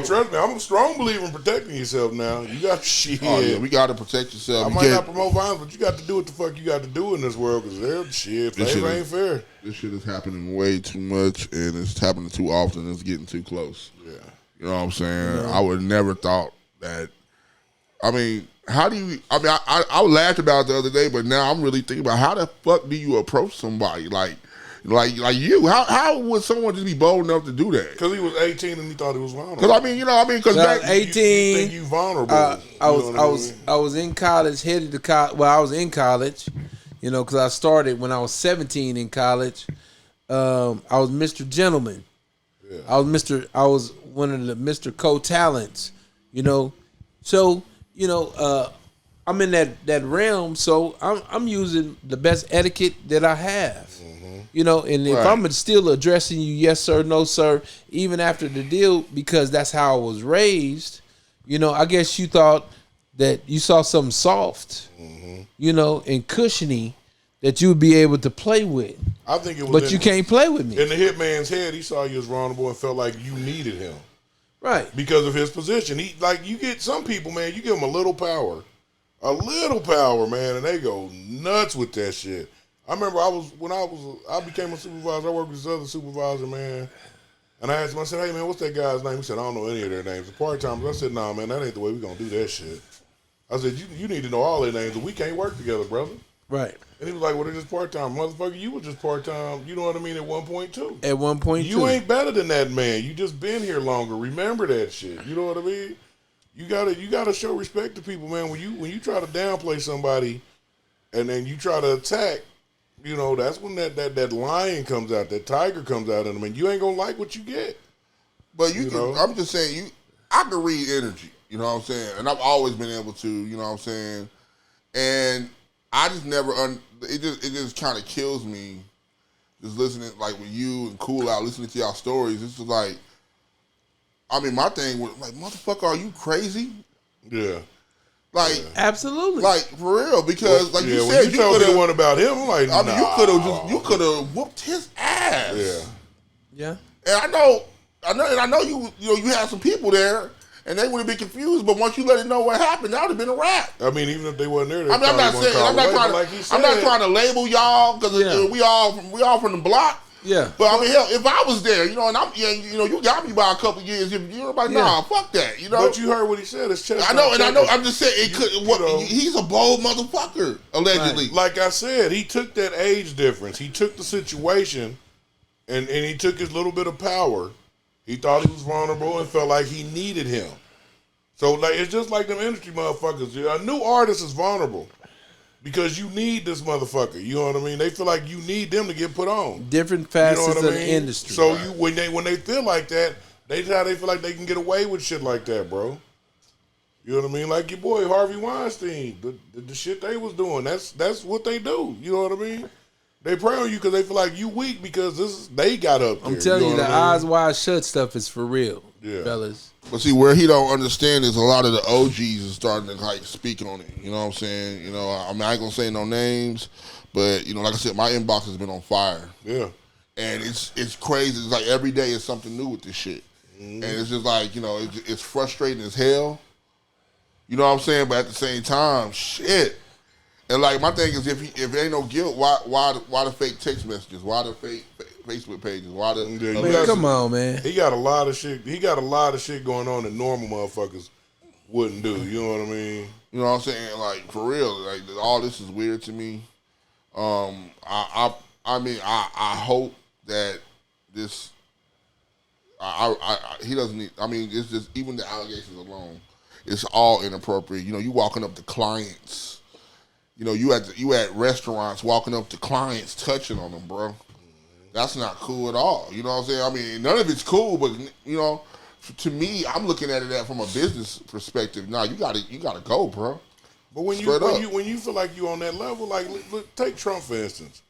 trust me, I'm a strong believer in protecting yourself now. You got shit. Oh, yeah, we got to protect yourself. I might not promote violence, but you got to do what the fuck you got to do in this world because shit ain't fair. This shit is happening way too much, and it's happening too often. It's getting too close. Yeah. You know what I'm saying? Yeah. I would never thought that. I mean, how do you? I mean, I laughed about it the other day, but now I'm really thinking about how the fuck do you approach somebody like you? How would someone just be bold enough to do that? Because he was 18 and he thought he was vulnerable. Because because back 18, you think you vulnerable. I was in college, headed to college. Well, I was in college, because I started when I was 17 in college. I was Mr. Gentleman. Yeah. I was one of the Mr. Co-talents. So I'm in that realm. So I'm using the best etiquette that I have. And if I'm still addressing you, yes, sir, no, sir, even after the deal, because that's how I was raised, I guess you thought that you saw something soft, and cushiony that you would be able to play with. I think it was. But you can't play with me. In the hitman's head, he saw you as vulnerable and felt like you needed him. Right. Because of his position. You get some people, man, you give them a little power, man, and they go nuts with that shit. I remember I became a supervisor. I worked with this other supervisor, man. And I asked him, I said, hey, man, what's that guy's name? He said, I don't know any of their names. The part-timers. I said, nah, man, that ain't the way we going to do that shit. I said, you need to know all their names, or we can't work together, brother. Right. And he was like, well, they're just part-time. Motherfucker, you were just part-time, you know what I mean, at one point, too. At one point, You ain't better than that man. You just been here longer. Remember that shit. You know what I mean? You gotta show respect to people, man. When you try to downplay somebody and then you try to attack, that's when that lion comes out, that tiger comes out in them, and you ain't gonna like what you get. But I'm just saying, I can read energy, you know what I'm saying? And I've always been able to, you know what I'm saying? And I just never, it just kind of kills me just listening, like with you and Cool Out, listening to y'all stories. It's just like, I mean, my thing was like, motherfucker, are you crazy? Yeah. Like, absolutely, like for real, because like you said, you told me the one about him. I'm like, I mean, you could have whooped his ass. Yeah. And I know you had some people there, and they would have been confused. But once you let it know what happened, that would have been a wrap. I mean, even if they wasn't there, I'm not trying to label y'all because we all from the block. Yeah, but I mean, hell, if I was there, and you got me by a couple of years. If you're like, nah, fuck that, But you heard what he said. It's chest. I know. I'm just saying, it could. He's a bold motherfucker, allegedly. Right. Like I said, he took that age difference. He took the situation, and he took his little bit of power. He thought he was vulnerable and felt like he needed him. So like it's just like them industry motherfuckers. A new artist is vulnerable because you need this motherfucker. You know what I mean? They feel like you need them to get put on. Different facets of the industry. So when they feel like that, they feel like they can get away with shit like that, bro. You know what I mean? Like your boy Harvey Weinstein, the shit they was doing. That's what they do. You know what I mean? They prey on you because they feel like you weak because they got up there. I'm telling you, the eyes wide shut stuff is for real, fellas. But see, where he don't understand is a lot of the OGs is starting to like speak on it. You know what I'm saying? You know, I mean, I ain't gonna say no names, but you know, like I said, my inbox has been on fire. Yeah. And it's crazy. It's like every day is something new with this shit. Mm-hmm. And it's just like, you know, it's frustrating as hell. You know what I'm saying? But at the same time, shit. And like my thing is, if there ain't no guilt, why the fake text messages? Why the fake Facebook pages? Why the man, come on, man. He got a lot of shit. He got a lot of shit going on that normal motherfuckers wouldn't do. You know what I mean? You know what I'm saying? Like for real, like all this is weird to me. I mean, I hope that this. He doesn't need. I mean, it's just even the allegations alone. It's all inappropriate. You know, you walking up to clients. You know, you at restaurants walking up to clients, touching on them, bro. That's not cool at all. You know what I'm saying? I mean, none of it's cool, but you know, to me, I'm looking at it from a business perspective. Nah, you gotta go, bro. But when you feel like you on that level, like look, take Trump for instance.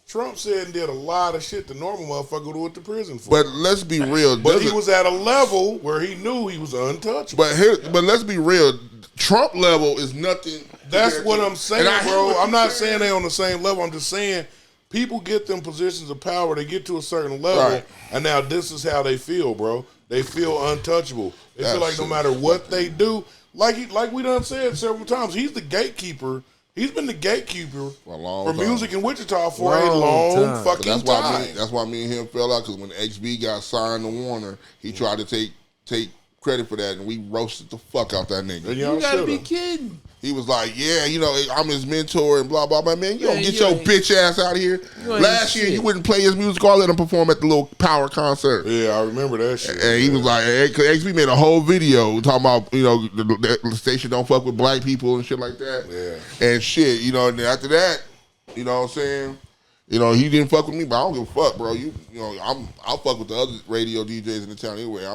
Trump said and did a lot of shit the normal motherfucker would went to prison for. But let's be real. But he was at a level where he knew he was untouchable. But let's be real. Trump level is nothing. That's what I'm saying, bro. I'm not saying they on the same level. I'm just saying people get them positions of power. They get to a certain level, and now this is how they feel, bro. They feel untouchable. They feel like no matter what they do, like we done said several times, he's the gatekeeper. He's been the gatekeeper for music in Wichita for a long fucking time. That's why me and him fell out, because when XB got signed to Warner, he tried to take credit for that, and we roasted the fuck out that nigga. You gotta be kidding. He was like, yeah, you know, I'm his mentor and blah, blah, blah. Man, you don't get your bitch ass out of here. Last year, you wouldn't play his music or let him perform at the little Power concert. Yeah, I remember that shit. And he was like, XB made a whole video talking about, you know, the station don't fuck with black people and shit like that. Yeah. And shit, you know, and then after that, you know what I'm saying? You know, he didn't fuck with me, but I don't give a fuck, bro. You know, I'll fuck with the other radio DJs in the town anyway.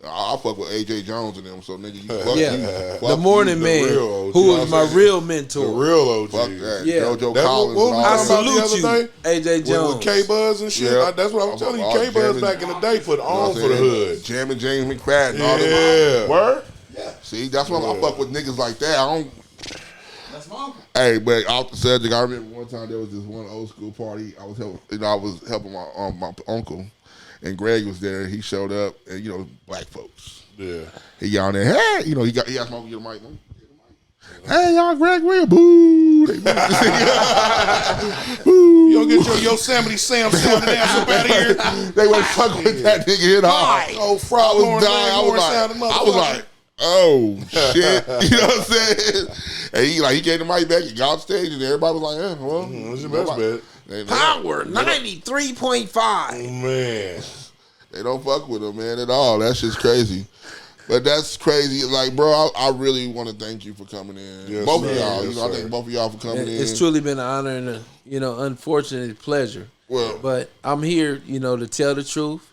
I'll fuck with AJ Jones and them, so nigga, you fuck you. The Morning Man, who was my real mentor. The real OG. Fuck that. Yeah. JoJo Collins. What I salute you, AJ Jones. With K-Buzz and shit. Yeah. That's what I'm telling you. K-Buzz back in the day put on for the hood. Jamming James McFadden. All them. Word? Yeah. See, that's why I fuck with niggas like that. I don't. That's my uncle. Hey, but off the subject, I remember one time there was this one old school party. I was helping my uncle. And Greg was there. He showed up, and you know, black folks. Yeah. He got there. Hey, you know, he asked me to get a mic. Hey, y'all, Greg Will. Boo. Boo. You don't get your Yosemite Sam sounding ass up out of here. They went fuck with that nigga hit hard. Oh, Frog was dying. I was like, oh shit. You know what I'm saying? And he gave the mic back. He got off stage, and everybody was like, well, that's your best bet. Power 93.5. Man, they don't fuck with him, man, at all. That shit's crazy. But that's crazy. Like, bro, I really want to thank you for coming in. Yes, both of y'all. Yes, I thank both of y'all for coming in. It's truly been an honor and a unfortunate pleasure. Well, but I'm here, to tell the truth,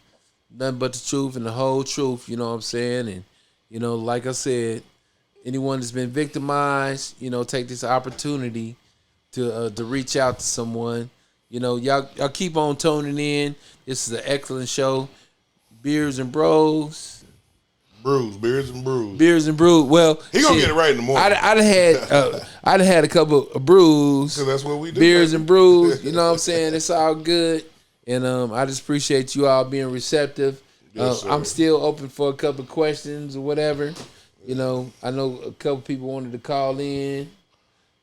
nothing but the truth and the whole truth. You know what I'm saying? And like I said, anyone that's been victimized, take this opportunity to reach out to someone. Y'all keep on tuning in. This is an excellent show. Beers and Bros. Beers and brews. Beers and brews. Well, he gonna get it right in the morning. I'd had a couple of brews. Cause that's what we do. Beers and brews. You know what I'm saying? It's all good. And I just appreciate you all being receptive. Yes, I'm still open for a couple of questions or whatever. I know a couple people wanted to call in.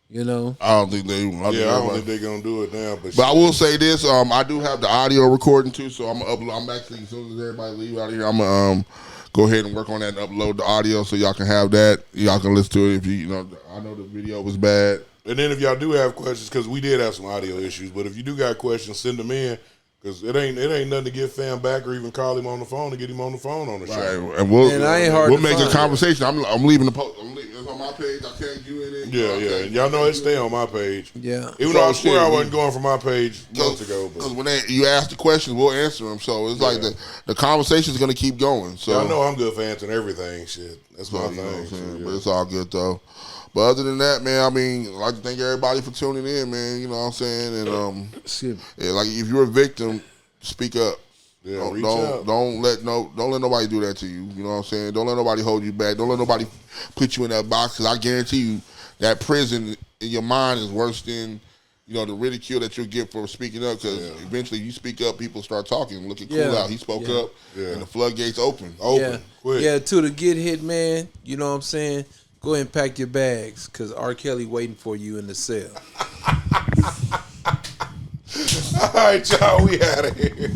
I don't think they. I don't think they're gonna do it now. But I will say this: I do have the audio recording too, so I'm gonna upload. I'm actually, as soon as everybody leave out of here, I'm gonna go ahead and work on that and upload the audio so y'all can have that. Y'all can listen to it if you know. I know the video was bad. And then if y'all do have questions, because we did have some audio issues, but if you do got questions, send them in. Because it ain't nothing to get fam back or even call him on the phone to get him on the phone on the show. Right, and we'll make a find. conversation. I'm leaving the post. It's on my page. I tagged you in it. Yeah. And y'all know it stay on my page. Yeah. Even though I swear I wasn't going for my page months ago. Because when you ask the questions, we'll answer them. So it's like the conversation is going to keep going. So I know I'm good for answering everything. Shit, that's my thing. You know what I'm saying? But it's all good though. But other than that, man, I mean, I'd like to thank everybody for tuning in, man. You know what I'm saying? And like if you're a victim, speak up. Yeah, don't let nobody do that to you. You know what I'm saying? Don't let nobody hold you back. Don't let nobody put you in that box. Because I guarantee you that prison in your mind is worse than the ridicule that you'll get for speaking up. Because eventually you speak up, people start talking. Look at Cool Out. He spoke up, and the floodgates open. Quick. Yeah, to the get hit, man. You know what I'm saying? Go ahead and pack your bags, because R. Kelly waiting for you in the cell. All right, y'all, we out of here.